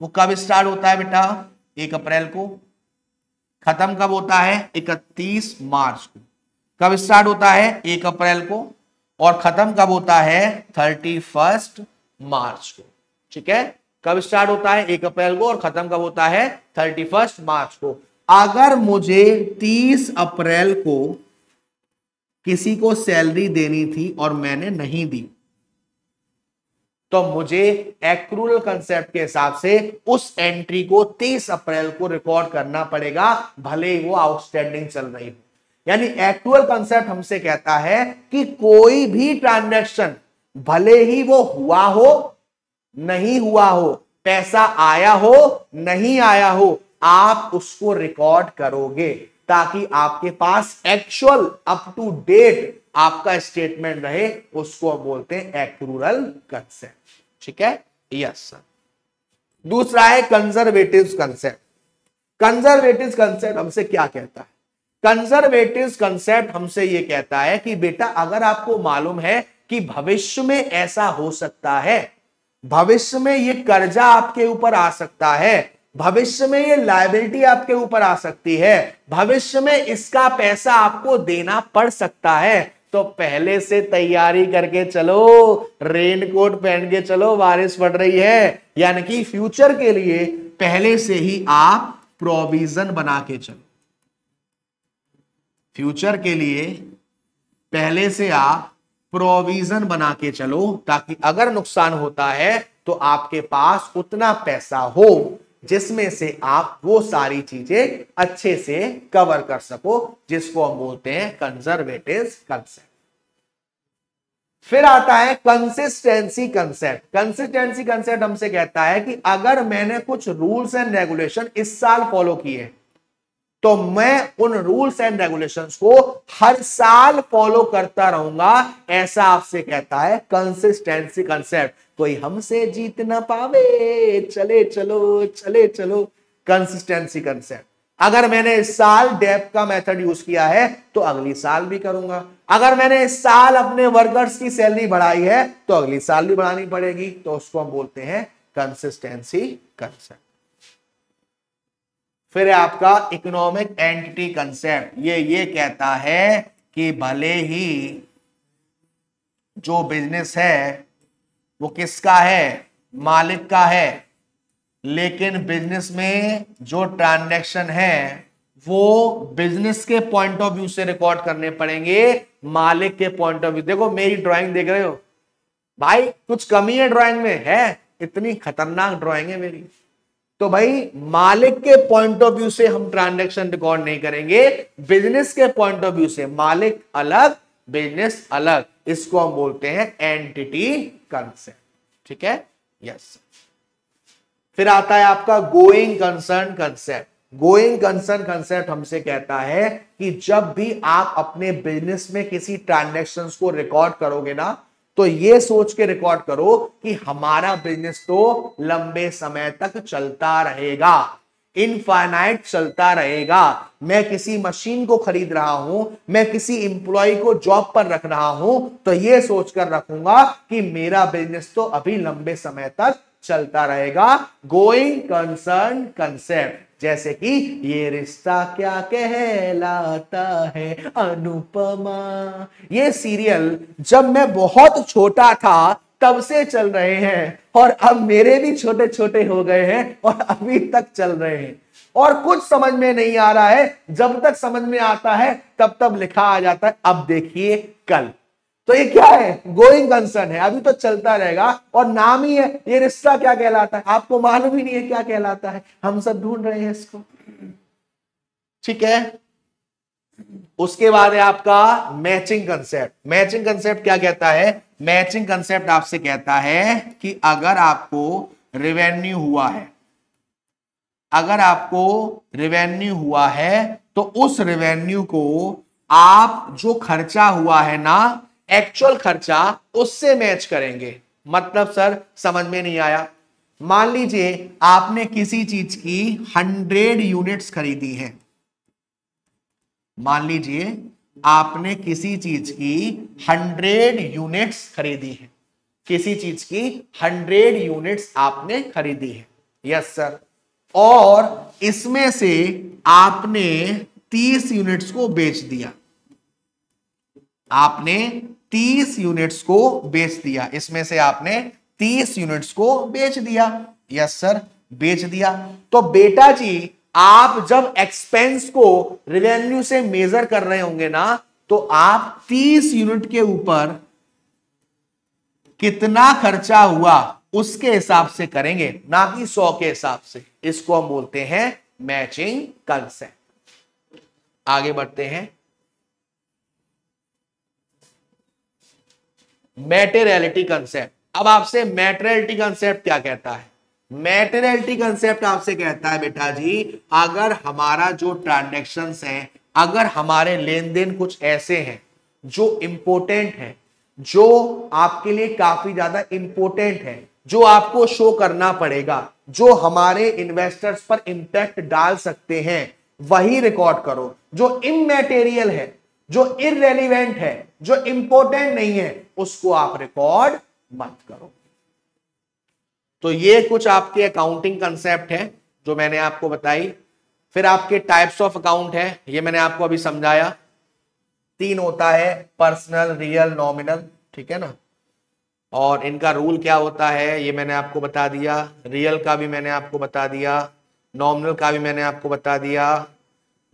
वो कब स्टार्ट होता है बेटा? 1 अप्रैल को। खत्म कब होता है? 31 मार्च को। कब स्टार्ट होता है? 1 अप्रैल को। और खत्म कब होता है? 31 मार्च को। ठीक है? कब स्टार्ट होता है? 1 अप्रैल को, और खत्म कब होता है? 31 मार्च को। अगर मुझे 30 अप्रैल को किसी को सैलरी देनी थी और मैंने नहीं दी, तो मुझे एक्रूरल कंसेप्ट के हिसाब से उस एंट्री को 30 अप्रैल को रिकॉर्ड करना पड़ेगा, भले ही वो आउटस्टैंडिंग चल रही हो। यानी एक्रूरल कंसेप्ट हमसे कहता है कि कोई भी ट्रांजैक्शन, भले ही वो हुआ हो नहीं हुआ हो, पैसा आया हो नहीं आया हो, आप उसको रिकॉर्ड करोगे, ताकि आपके पास एक्चुअल अप टू डेट आपका स्टेटमेंट रहे। उसको हम बोलते हैं एक्रूरल कंसेप्ट। ठीक है, यस सर। दूसरा है कंजर्वेटिव कंसेप्ट। कंजर्वेटिव कंसेप्ट हमसे क्या कहता है? कंजर्वेटिव कंसेप्ट हमसे यह कहता है कि बेटा, अगर आपको मालूम है कि भविष्य में ऐसा हो सकता है, भविष्य में ये कर्जा आपके ऊपर आ सकता है, भविष्य में ये लायबिलिटी आपके ऊपर आ सकती है, भविष्य में इसका पैसा आपको देना पड़ सकता है, तो पहले से तैयारी करके चलो, रेनकोट पहन के चलो, बारिश पड़ रही है। यानी कि फ्यूचर के लिए पहले से ही आप प्रोविजन बना के चलो। फ्यूचर के लिए पहले से आप प्रोविजन बना के चलो, ताकि अगर नुकसान होता है तो आपके पास उतना पैसा हो जिसमें से आप वो सारी चीजें अच्छे से कवर कर सको, जिसको हम बोलते हैं कंजर्वेटिव कंसेप्ट। फिर आता है कंसिस्टेंसी कंसेप्ट। कंसिस्टेंसी कंसेप्ट हमसे कहता है कि अगर मैंने कुछ रूल्स एंड रेगुलेशन इस साल फॉलो किए, तो मैं उन रूल्स एंड रेगुलेशंस को हर साल फॉलो करता रहूंगा। ऐसा आपसे कहता है कंसिस्टेंसी कंसेप्ट। कोई हमसे जीत ना पावे, चले चलो चले चलो, कंसिस्टेंसी कंसेप्ट। अगर मैंने इस साल डेप का मेथड यूज किया है तो अगली साल भी करूंगा। अगर मैंने इस साल अपने वर्कर्स की सैलरी बढ़ाई है तो अगली साल भी बढ़ानी पड़ेगी, तो उसको हम बोलते हैं कंसिस्टेंसी कंसेप्ट। फिर आपका इकोनॉमिक एंटिटी कंसेप्ट। ये कहता है कि भले ही जो बिजनेस है वो किसका है? मालिक का है, लेकिन बिजनेस में जो ट्रांजैक्शन है वो बिजनेस के पॉइंट ऑफ व्यू से रिकॉर्ड करने पड़ेंगे, मालिक के पॉइंट ऑफ व्यू। देखो मेरी ड्राइंग देख रहे हो भाई, कुछ कमी है ड्राइंग में? है, इतनी खतरनाक ड्राइंग है मेरी। तो भाई मालिक के पॉइंट ऑफ व्यू से हम ट्रांजैक्शन रिकॉर्ड नहीं करेंगे, बिजनेस के पॉइंट ऑफ व्यू से। मालिक अलग, बिजनेस अलग, इसको हम बोलते हैं एंटिटी कंसेप्ट। ठीक है, यस। फिर आता है आपका going concern concept. Going concern concept हमसे कहता है कि जब भी आप अपने बिजनेस में किसी ट्रांजैक्शंस को रिकॉर्ड करोगे ना, तो ये सोच के रिकॉर्ड करो कि हमारा बिजनेस तो लंबे समय तक चलता रहेगा, इनफाइनाइट चलता रहेगा। मैं किसी मशीन को खरीद रहा हूं, मैं किसी इंप्लॉय को जॉब पर रख रहा हूं, तो यह सोचकर रखूंगा कि मेरा बिजनेस तो अभी लंबे समय तक चलता रहेगा। Going concern concept. जैसे कि ये रिश्ता क्या कहलाता है अनुपमा, ये सीरियल जब मैं बहुत छोटा था तब से चल रहे हैं, और अब मेरे भी छोटे छोटे हो गए हैं और अभी तक चल रहे हैं, और कुछ समझ में नहीं आ रहा है। जब तक समझ में आता है तब तब लिखा आ जाता है अब देखिए कल। तो ये क्या है? गोइंग कंसर्न है, अभी तो चलता रहेगा, और नाम ही है ये रिश्ता क्या कहलाता है। आपको मालूम ही नहीं है क्या कहलाता है, हम सब ढूंढ रहे हैं इसको। ठीक है, उसके बाद है आपका मैचिंग कंसेप्ट। मैचिंग कंसेप्ट क्या कहता है? मैचिंग कंसेप्ट आपसे कहता है कि अगर आपको रेवेन्यू हुआ है, अगर आपको रेवेन्यू हुआ है, तो उस रेवेन्यू को आप जो खर्चा हुआ है ना, एक्चुअल खर्चा, उससे मैच करेंगे। मतलब सर समझ में नहीं आया। मान लीजिए आपने किसी चीज की 100 यूनिट्स खरीदी हैं। मान लीजिए आपने किसी चीज की 100 यूनिट्स खरीदी है, किसी चीज की 100 यूनिट्स आपने खरीदी है। Yes sir. और इसमें से आपने 30 यूनिट्स को बेच दिया, आपने 30 यूनिट्स को बेच दिया, इसमें से आपने 30 यूनिट्स को बेच दिया। यस सर, बेच दिया। तो बेटा जी आप जब एक्सपेंस को रेवेन्यू से मेजर कर रहे होंगे ना, तो आप 30 यूनिट के ऊपर कितना खर्चा हुआ उसके हिसाब से करेंगे, ना कि 100 के हिसाब से। इसको हम बोलते हैं मैचिंग कंसेप्ट। आगे बढ़ते हैं। मैटेरियलिटी कंसेप्ट। अब आपसे मैटेरियलिटी कंसेप्ट क्या कहता है? मैटेरियलिटी कंसेप्ट आपसे कहता है बेटा जी, अगर हमारा जो ट्रांजैक्शंस हैं, अगर हमारे लेन देन कुछ ऐसे हैं जो इंपॉर्टेंट है, जो आपके लिए काफी ज्यादा इंपॉर्टेंट है, जो आपको शो करना पड़ेगा, जो हमारे इन्वेस्टर्स पर इंपैक्ट डाल सकते हैं, वही रिकॉर्ड करो। जो इमैटेरियल है, जो इररेलेवेंट है, जो इंपॉर्टेंट नहीं है, उसको आप रिकॉर्ड मत करो। तो ये कुछ आपके अकाउंटिंग कंसेप्ट है जो मैंने आपको बताई। फिर आपके टाइप्स ऑफ अकाउंट है, ये मैंने आपको अभी समझाया। 3 होता है, पर्सनल, रियल, नॉमिनल, ठीक है ना। और इनका रूल क्या होता है ये मैंने आपको बता दिया। रियल का भी मैंने आपको बता दिया, नॉमिनल का भी मैंने आपको बता दिया,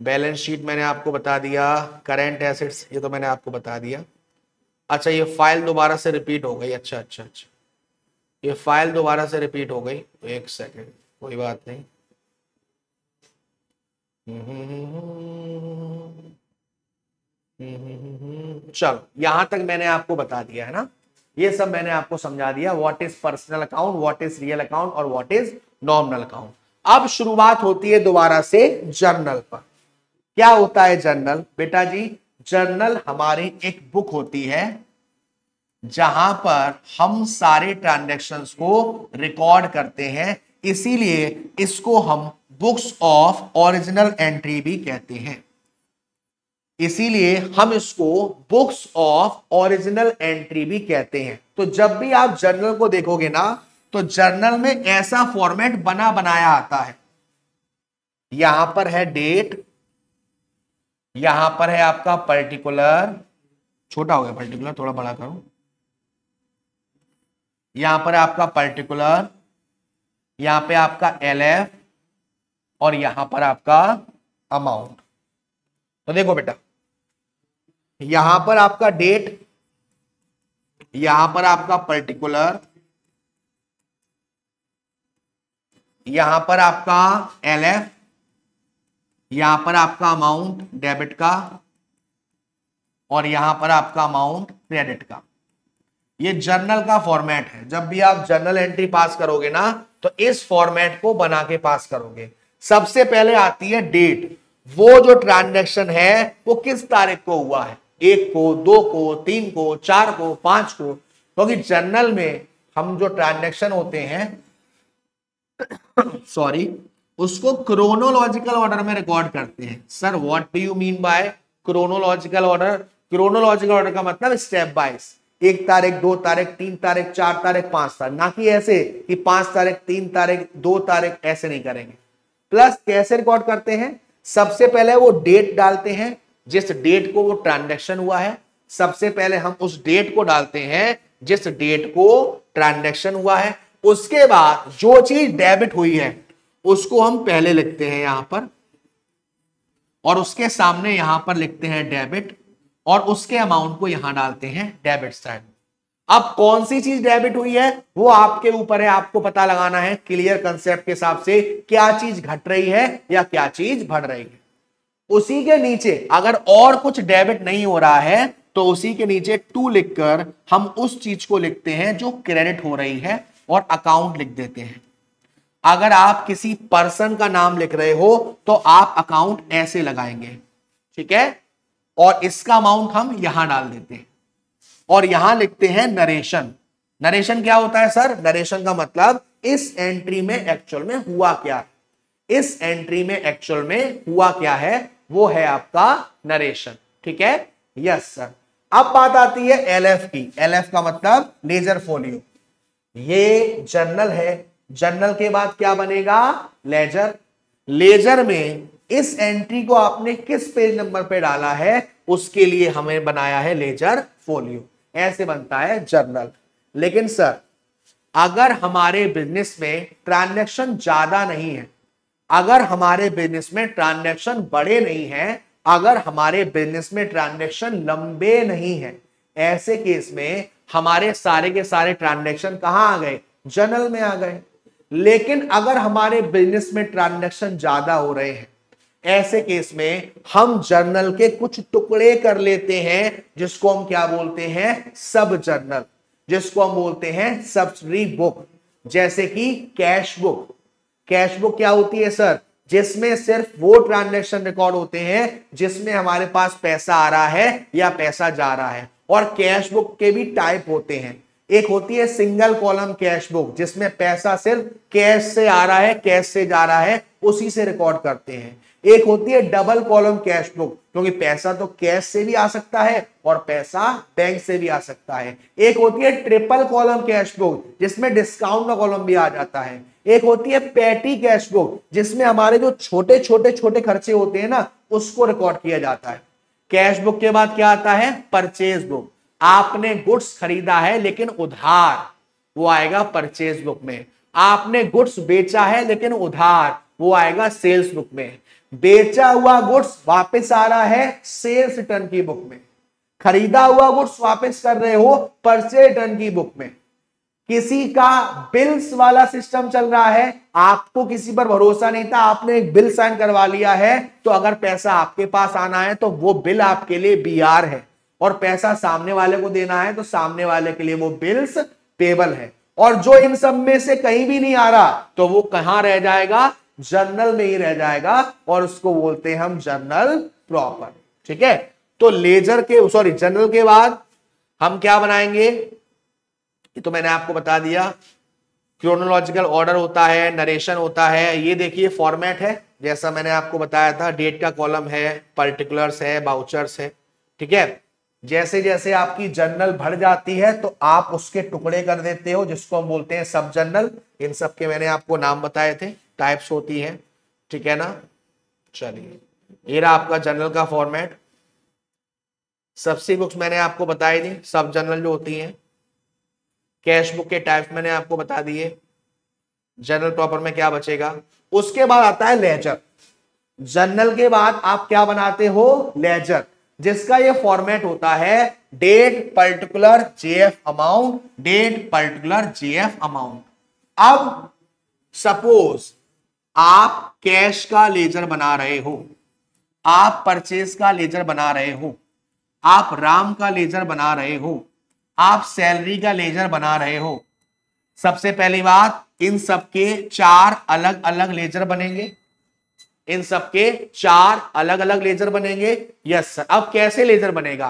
बैलेंस शीट मैंने आपको बता दिया, करेंट एसेट्स ये तो मैंने आपको बता दिया। अच्छा, ये फाइल दोबारा से रिपीट हो गई। अच्छा, ये फाइल दोबारा से रिपीट हो गई, 1 सेकेंड, कोई बात नहीं। चलो, यहां तक मैंने आपको बता दिया है ना, ये सब मैंने आपको समझा दिया। What is personal account, what is real account और व्हाट इज नॉमिनल अकाउंट। अब शुरुआत होती है दोबारा से जर्नल पर। क्या होता है जर्नल? बेटा जी जर्नल हमारी एक बुक होती है जहां पर हम सारे ट्रांजैक्शंस को रिकॉर्ड करते हैं, इसीलिए इसको हम बुक्स ऑफ ओरिजिनल एंट्री भी कहते हैं। इसीलिए हम इसको बुक्स ऑफ ओरिजिनल एंट्री भी कहते हैं। तो जब भी आप जर्नल को देखोगे ना, तो जर्नल में ऐसा फॉर्मेट बना बनाया आता है। यहां पर है डेट, यहां पर है आपका पर्टिकुलर, छोटा हो गया पर्टिकुलर, थोड़ा बड़ा करो। यहां पर है आपका पर्टिकुलर, यहां पे आपका एलएफ और यहां पर आपका अमाउंट। तो देखो बेटा, यहां पर आपका डेट, यहां पर आपका पर्टिकुलर, यहां पर आपका एलएफ, यहां पर आपका अमाउंट डेबिट का और यहां पर आपका अमाउंट क्रेडिट का। ये जर्नल का फॉर्मेट है। जब भी आप जर्नल एंट्री पास करोगे ना, तो इस फॉर्मेट को बना के पास करोगे। सबसे पहले आती है डेट, वो जो ट्रांजैक्शन है वो किस तारीख को हुआ है, 1 को, 2 को, 3 को, 4 को, 5 को। क्योंकि जर्नल में हम जो ट्रांजैक्शन होते हैं सॉरी, उसको क्रोनोलॉजिकल ऑर्डर में रिकॉर्ड करते हैं। Sir what do you mean by chronological order? Chronological order का मतलब स्टेप बाइज, 1 तारीख, 2 तारीख, 3 तारीख, 4 तारीख, 5 तारीख, ना कि ऐसे कि 5 तारीख, 3 तारीख, 2 तारीख, ऐसे नहीं करेंगे। प्लस कैसे रिकॉर्ड करते हैं? सबसे पहले वो डेट डालते हैं, जिस डेट को वो ट्रांजैक्शन हुआ है। सबसे पहले हम उस डेट को डालते हैं जिस डेट को ट्रांजैक्शन हुआ है। उसके बाद जो चीज डेबिट हुई है उसको हम पहले लिखते हैं यहां पर, और उसके सामने यहां पर लिखते हैं डेबिट, और उसके अमाउंट को यहां डालते हैं डेबिट साइड। अब कौन सी चीज डेबिट हुई है वो आपके ऊपर है, आपको पता लगाना है क्लियर कंसेप्ट के हिसाब से, क्या चीज घट रही है या क्या चीज बढ़ रही है। उसी के नीचे अगर और कुछ डेबिट नहीं हो रहा है तो उसी के नीचे 2 लिखकर हम उस चीज को लिखते हैं जो क्रेडिट हो रही है, और अकाउंट लिख देते हैं। अगर आप किसी पर्सन का नाम लिख रहे हो तो आप अकाउंट ऐसे लगाएंगे, ठीक है, और इसका अमाउंट हम यहां डाल देते हैं, और यहां लिखते हैं नरेशन। नरेशन क्या होता है सर? नरेशन का मतलब इस एंट्री में एक्चुअल में हुआ क्या है, इस एंट्री में एक्चुअल में हुआ क्या है, वो है आपका नरेशन, ठीक है। Yes sir. अब बात आती है एलएफ की। एलएफ का मतलब लेजर फोलियो। ये जर्नल है, जर्नल के बाद क्या बनेगा? लेजर। लेजर में इस एंट्री को आपने किस पेज नंबर पे डाला है उसके लिए हमें बनाया है लेजर फोलियो। ऐसे बनता है जर्नल। लेकिन सर अगर हमारे बिजनेस में ट्रांजैक्शन ज्यादा नहीं है, अगर हमारे बिजनेस में ट्रांजैक्शन बड़े नहीं हैं, अगर हमारे बिजनेस में ट्रांजैक्शन लंबे नहीं है, ऐसे केस में हमारे सारे के सारे ट्रांजैक्शन कहां आ गए, जर्नल में आ गए। लेकिन अगर हमारे बिजनेस में ट्रांजैक्शन ज्यादा हो रहे हैं, ऐसे केस में हम जर्नल के कुछ टुकड़े कर लेते हैं, जिसको हम क्या बोलते हैं, सब जर्नल, जिसको हम बोलते हैं सब्सिडरी बुक। जैसे कि कैश बुक। कैश बुक क्या होती है सर, जिसमें सिर्फ वो ट्रांजैक्शन रिकॉर्ड होते हैं जिसमें हमारे पास पैसा आ रहा है या पैसा जा रहा है। और कैश बुक के भी टाइप होते हैं, एक होती है सिंगल कॉलम कैश बुक, जिसमें पैसा सिर्फ कैश से आ रहा है, कैश से जा रहा है, उसी से रिकॉर्ड करते हैं। एक होती है डबल कॉलम कैश बुक, क्योंकि पैसा तो कैश से भी आ सकता है और पैसा बैंक से भी आ सकता है। एक होती है ट्रिपल कॉलम कैश बुक, जिसमें डिस्काउंट का कॉलम भी आ जाता है। एक होती है पैटी कैश बुक, जिसमें हमारे जो छोटे छोटे छोटे खर्चे होते हैं ना, उसको रिकॉर्ड किया जाता है। कैश बुक के बाद क्या आता है, परचेज बुक। आपने गुड्स खरीदा है लेकिन उधार, वो आएगा परचेज बुक में। आपने गुड्स बेचा है लेकिन उधार, वो आएगा सेल्स बुक में। बेचा हुआ गुड्स वापस आ रहा है, सेल्स रिटर्न की बुक में। खरीदा हुआ गुड्स वापस कर रहे हो, परचेज रिटर्न की बुक में। किसी का बिल्स वाला सिस्टम चल रहा है, आपको किसी पर भरोसा नहीं था, आपने एक बिल साइन करवा लिया है, तो अगर पैसा आपके पास आना है तो वो बिल आपके लिए बीआर है, और पैसा सामने वाले को देना है तो सामने वाले के लिए वो बिल्स पेबल है। और जो इन सब में से कहीं भी नहीं आ रहा, तो वो कहां रह जाएगा, जर्नल में ही रह जाएगा, और उसको बोलते हैं हम जर्नल प्रॉपर। ठीक है, तो लेजर के सॉरी जर्नल के बाद हम क्या बनाएंगे, ये तो मैंने आपको बता दिया। क्रोनोलॉजिकल ऑर्डर होता है, नरेशन होता है। ये देखिए फॉर्मेट है, जैसा मैंने आपको बताया था, डेट का कॉलम है, पर्टिकुलर्स है, बाउचर्स है। ठीक है, जैसे जैसे आपकी जर्नल बढ़ जाती है तो आप उसके टुकड़े कर देते हो, जिसको हम बोलते हैं सब जर्नल। इन सब के मैंने आपको नाम बताए थे, टाइप्स होती है। ठीक है ना, चलिए ये रहा आपका जर्नल का फॉर्मेट। सबसी बुक्स मैंने आपको बताई थी, सब जर्नल जो होती हैं। कैश बुक के टाइप्स मैंने आपको बता दिए। जर्नल प्रॉपर में क्या बचेगा, उसके बाद आता है लेजर। जर्नल के बाद आप क्या बनाते हो, लेजर, जिसका ये फॉर्मेट होता है date particular JF amount, date particular JF amount. अब सपोज आप कैश का लेजर बना रहे हो, आप परचेज का लेजर बना रहे हो, आप राम का लेजर बना रहे हो, आप सैलरी का लेजर बना रहे हो। सबसे पहली बात, इन सबके 4 अलग अलग लेजर बनेंगे, इन सबके 4 अलग अलग लेजर बनेंगे। Yes sir. अब कैसे लेजर बनेगा,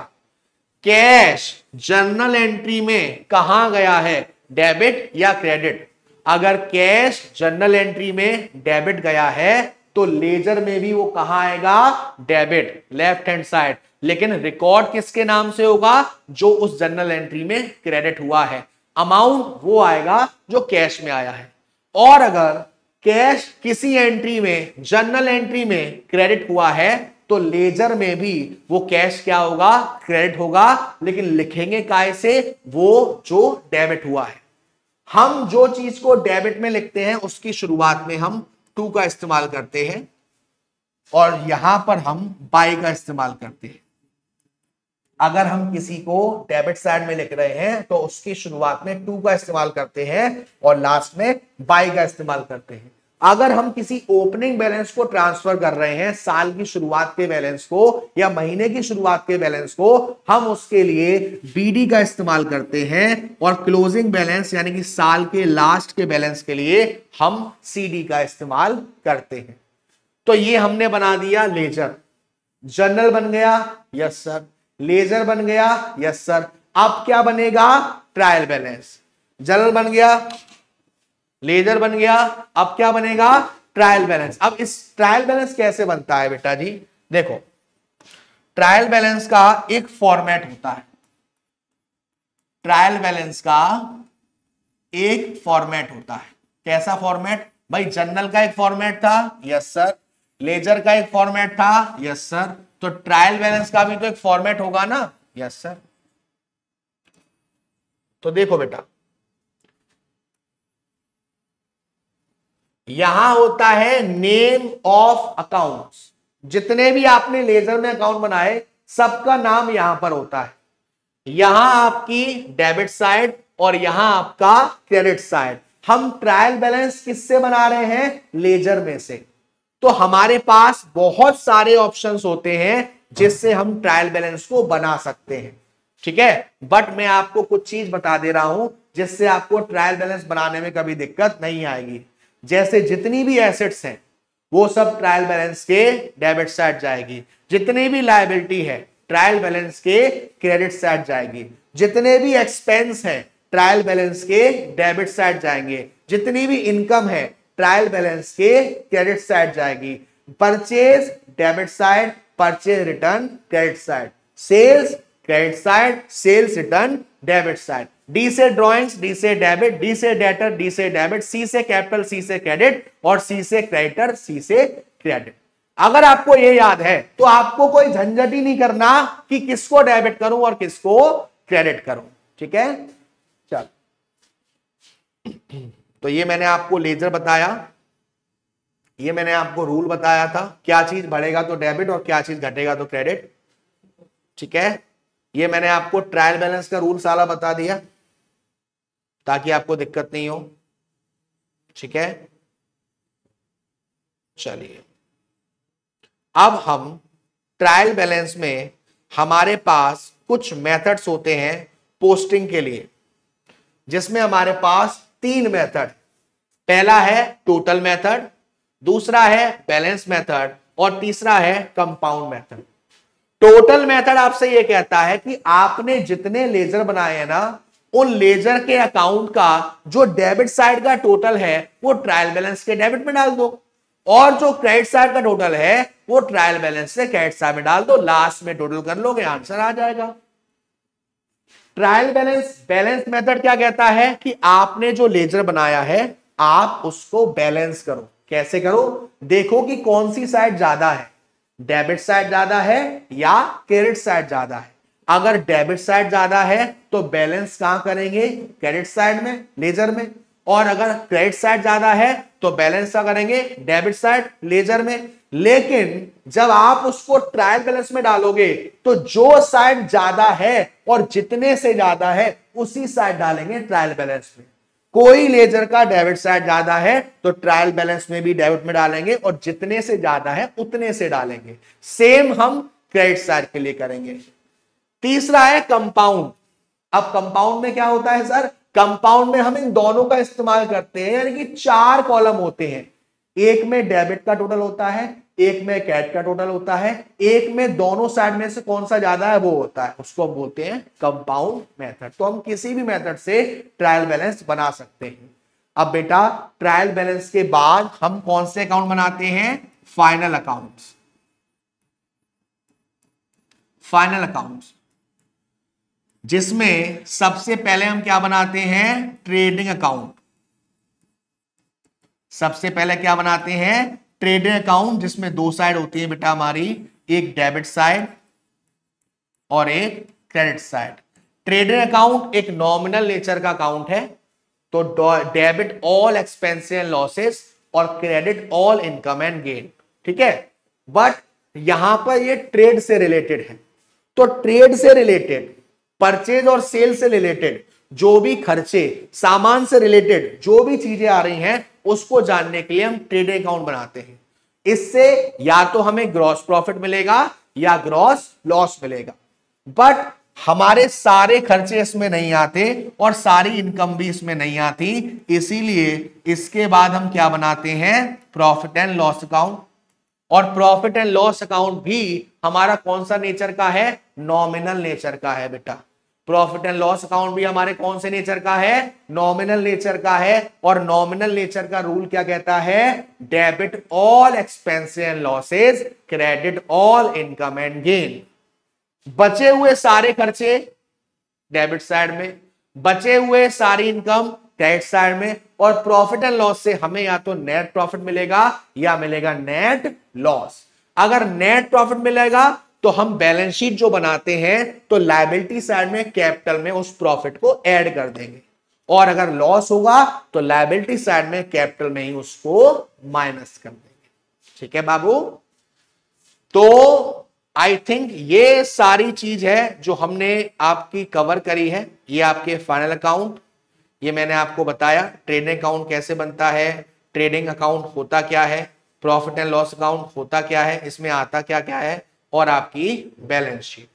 कैश जर्नल एंट्री में कहां गया है, डेबिट या क्रेडिट। अगर कैश जर्नल एंट्री में डेबिट गया है तो लेजर में भी वो कहां आएगा, डेबिट, लेफ्ट हैंड साइड। लेकिन रिकॉर्ड किसके नाम से होगा, जो उस जर्नल एंट्री में क्रेडिट हुआ है। अमाउंट वो आएगा जो कैश में आया है। और अगर कैश किसी एंट्री में, जर्नल एंट्री में क्रेडिट हुआ है तो लेजर में भी वो कैश क्या होगा, क्रेडिट होगा। लेकिन लिखेंगे काय से, वो जो डेबिट हुआ है। हम जो चीज को डेबिट में लिखते हैं उसकी शुरुआत में हम टू का इस्तेमाल करते हैं, और यहां पर हम बाय का इस्तेमाल करते हैं। अगर हम किसी को डेबिट साइड में लिख रहे हैं तो उसकी शुरुआत में टू का इस्तेमाल करते हैं और लास्ट में बाय का इस्तेमाल करते हैं। अगर हम किसी ओपनिंग बैलेंस को ट्रांसफर कर रहे हैं, साल की शुरुआत के बैलेंस को या महीने की शुरुआत के बैलेंस को, हम उसके लिए बीडी का इस्तेमाल करते हैं, और क्लोजिंग बैलेंस यानी कि साल के लास्ट के बैलेंस के लिए हम सीडी का इस्तेमाल करते हैं। तो ये हमने बना दिया लेजर। जर्नल बन गया, यस सर। लेजर बन गया, यस सर। अब क्या बनेगा, ट्रायल बैलेंस। जर्नल बन गया, लेजर बन गया, अब क्या बनेगा, ट्रायल बैलेंस। अब इस ट्रायल बैलेंस कैसे बनता है बेटा जी, देखो ट्रायल बैलेंस का एक फॉर्मेट होता है। ट्रायल बैलेंस का एक फॉर्मेट होता है। कैसा फॉर्मेट भाई, जर्नल का एक फॉर्मेट था, यस सर। लेजर का एक फॉर्मेट था, यस सर। तो ट्रायल बैलेंस का भी तो एक फॉर्मेट होगा ना, यस सर। तो देखो बेटा, यहां होता है नेम ऑफ अकाउंट्स। जितने भी आपने लेजर में अकाउंट बनाए सबका नाम यहां पर होता है। यहां आपकी डेबिट साइड और यहां आपका क्रेडिट साइड। हम ट्रायल बैलेंस किससे बना रहे हैं? लेजर में से। तो हमारे पास बहुत सारे ऑप्शंस होते हैं जिससे हम ट्रायल बैलेंस को बना सकते हैं, ठीक है। बट मैं आपको कुछ चीज बता दे रहा हूं जिससे आपको ट्रायल बैलेंस बनाने में कभी दिक्कत नहीं आएगी। जैसे जितनी भी एसेट्स हैं वो सब ट्रायल बैलेंस के डेबिट साइड जाएगी, जितनी भी लायबिलिटी है ट्रायल बैलेंस के क्रेडिट साइड जाएगी, जितने भी एक्सपेंस हैं ट्रायल बैलेंस के डेबिट साइड जाएंगे, जितनी भी इनकम है ट्रायल बैलेंस के क्रेडिट साइड जाएगी। Purchase debit side, purchase return credit side, sales credit side, sales return debit side. D से ड्रॉइंग्स, डी से डेबिट, डी से डेटर, डी से डेबिट, सी से कैपिटल, सी से क्रेडिट और सी से क्रेडिटर, सी से क्रेडिट। अगर आपको ये याद है तो आपको कोई झंझट ही नहीं करना कि किसको डेबिट करूं और किसको क्रेडिट करूं, ठीक है। चल, तो ये मैंने आपको लेजर बताया, ये मैंने आपको रूल बताया था, क्या चीज बढ़ेगा तो डेबिट और क्या चीज घटेगा तो क्रेडिट, ठीक है। ये मैंने आपको ट्रायल बैलेंस का रूल सारा बता दिया ताकि आपको दिक्कत नहीं हो, ठीक है। चलिए, अब हम ट्रायल बैलेंस में हमारे पास कुछ मेथड्स होते हैं पोस्टिंग के लिए, जिसमें हमारे पास 3 मेथड। पहला है टोटल मेथड, दूसरा है बैलेंस मेथड और तीसरा है कंपाउंड मेथड। टोटल मेथड आपसे यह कहता है कि आपने जितने लेजर बनाए हैं ना, उन लेजर के अकाउंट का जो डेबिट साइड का टोटल है वो ट्रायल बैलेंस के डेबिट में डाल दो, और जो क्रेडिट साइड का टोटल है वो ट्रायल बैलेंस से क्रेडिट साइड में डाल दो। लास्ट में टोटल कर लोगे, आंसर आ जाएगा। ट्रायल बैलेंस मेथड क्या कहता है कि आपने जो लेजर बनाया है आप उसको बैलेंस करो। कैसे करो? देखो कि कौन सी साइड ज्यादा है, डेबिट साइड ज्यादा है या क्रेडिट साइड ज्यादा है। अगर डेबिट साइड ज्यादा है तो बैलेंस कहां करेंगे? क्रेडिट साइड में, लेजर में। और अगर क्रेडिट साइड ज्यादा है तो बैलेंस क्या करेंगे? डेबिट साइड, लेजर में। लेकिन जब आप उसको ट्रायल बैलेंस में डालोगे तो जो साइड ज्यादा है और जितने से ज्यादा है उसी साइड डालेंगे ट्रायल बैलेंस में। कोई लेजर का डेबिट साइड ज्यादा है तो ट्रायल बैलेंस में भी डेबिट में डालेंगे और जितने से ज्यादा है उतने से डालेंगे। सेम हम क्रेडिट साइड के लिए करेंगे। तीसरा है कंपाउंड। अब कंपाउंड में क्या होता है सर? कंपाउंड में हम इन दोनों का इस्तेमाल करते हैं, यानी कि 4 कॉलम होते हैं। एक में डेबिट का टोटल होता है, एक में क्रेडिट का टोटल होता है, एक में दोनों साइड में से कौन सा ज्यादा है वो होता है, उसको हम बोलते हैं कंपाउंड मेथड। तो हम किसी भी मेथड से ट्रायल बैलेंस बना सकते हैं। अब बेटा, ट्रायल बैलेंस के बाद हम कौन से अकाउंट बनाते हैं? Final accounts. फाइनल अकाउंट्स जिसमें सबसे पहले हम क्या बनाते हैं? Trading account. सबसे पहले क्या बनाते हैं? ट्रेडिंग अकाउंट, जिसमें 2 साइड होती है बेटा हमारी, एक डेबिट साइड और एक क्रेडिट साइड। ट्रेडिंग अकाउंट एक नॉमिनल नेचर का अकाउंट है, तो debit all expense and losses और credit all income and gain, ठीक है। बट यहां पर ये ट्रेड से रिलेटेड है, तो ट्रेड से रिलेटेड, परचेज और सेल से रिलेटेड जो भी खर्चे, सामान से रिलेटेड जो भी चीजें आ रही हैं उसको जानने के लिए हम ट्रेडिंग अकाउंट बनाते हैं। इससे या तो हमें ग्रॉस प्रॉफिट मिलेगा या ग्रॉस लॉस मिलेगा, बट हमारे सारे खर्चे इसमें नहीं आते और सारी इनकम भी इसमें नहीं आती। इसीलिए इसके बाद हम क्या बनाते हैं? Profit and loss account. और प्रॉफिट एंड लॉस अकाउंट भी हमारा कौन सा नेचर का है? नॉमिनल नेचर का है बेटा। प्रॉफिट एंड लॉस अकाउंट भी हमारे कौन से नेचर का है? नॉमिनल नेचर का है। और नॉमिनल नेचर का रूल क्या कहता है? Debit all expense and losses, credit all income and gain. बचे हुए सारे खर्चे डेबिट साइड में, बचे हुए सारी इनकम क्रेडिट साइड में, और प्रॉफिट एंड लॉस से हमें या तो नेट प्रॉफिट मिलेगा या मिलेगा नेट लॉस। अगर नेट प्रॉफिट मिलेगा तो हम बैलेंस शीट जो बनाते हैं तो लायबिलिटी साइड में कैपिटल में उस प्रॉफिट को ऐड कर देंगे, और अगर लॉस होगा तो लायबिलिटी साइड में कैपिटल में ही उसको माइनस कर देंगे। ठीक है बाबू, तो आई थिंक ये सारी चीज है जो हमने आपकी कवर करी है। ये आपके फाइनल अकाउंट, ये मैंने आपको बताया ट्रेडिंग अकाउंट कैसे बनता है, ट्रेडिंग अकाउंट होता क्या है, प्रॉफिट एंड लॉस अकाउंट होता क्या है, इसमें आता क्या क्या है, और आपकी बैलेंस शीट।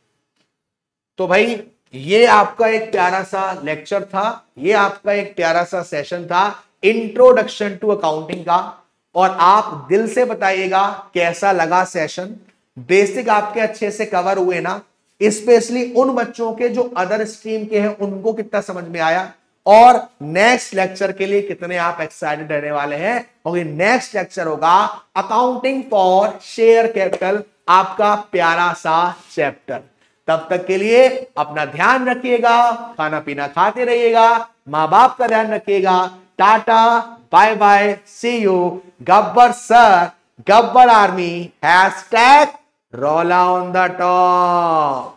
तो भाई ये आपका एक प्यारा सा लेक्चर था, ये आपका एक प्यारा सा सेशन था इंट्रोडक्शन टू अकाउंटिंग का। और आप दिल से बताइएगा कैसा लगा सेशन। बेसिक आपके अच्छे से कवर हुए ना, स्पेशली उन बच्चों के जो अदर स्ट्रीम के हैं उनको कितना समझ में आया, और नेक्स्ट लेक्चर के लिए कितने आप एक्साइटेड रहने वाले हैं, क्योंकि नेक्स्ट लेक्चर होगा अकाउंटिंग फॉर शेयर कैपिटल, आपका प्यारा सा चैप्टर। तब तक के लिए अपना ध्यान रखिएगा, खाना पीना खाते रहिएगा, मां बाप का ध्यान रखिएगा। Tata bye bye, see you. Gabbar sir, Gabbar army, hashtag रोला ऑन द टॉप।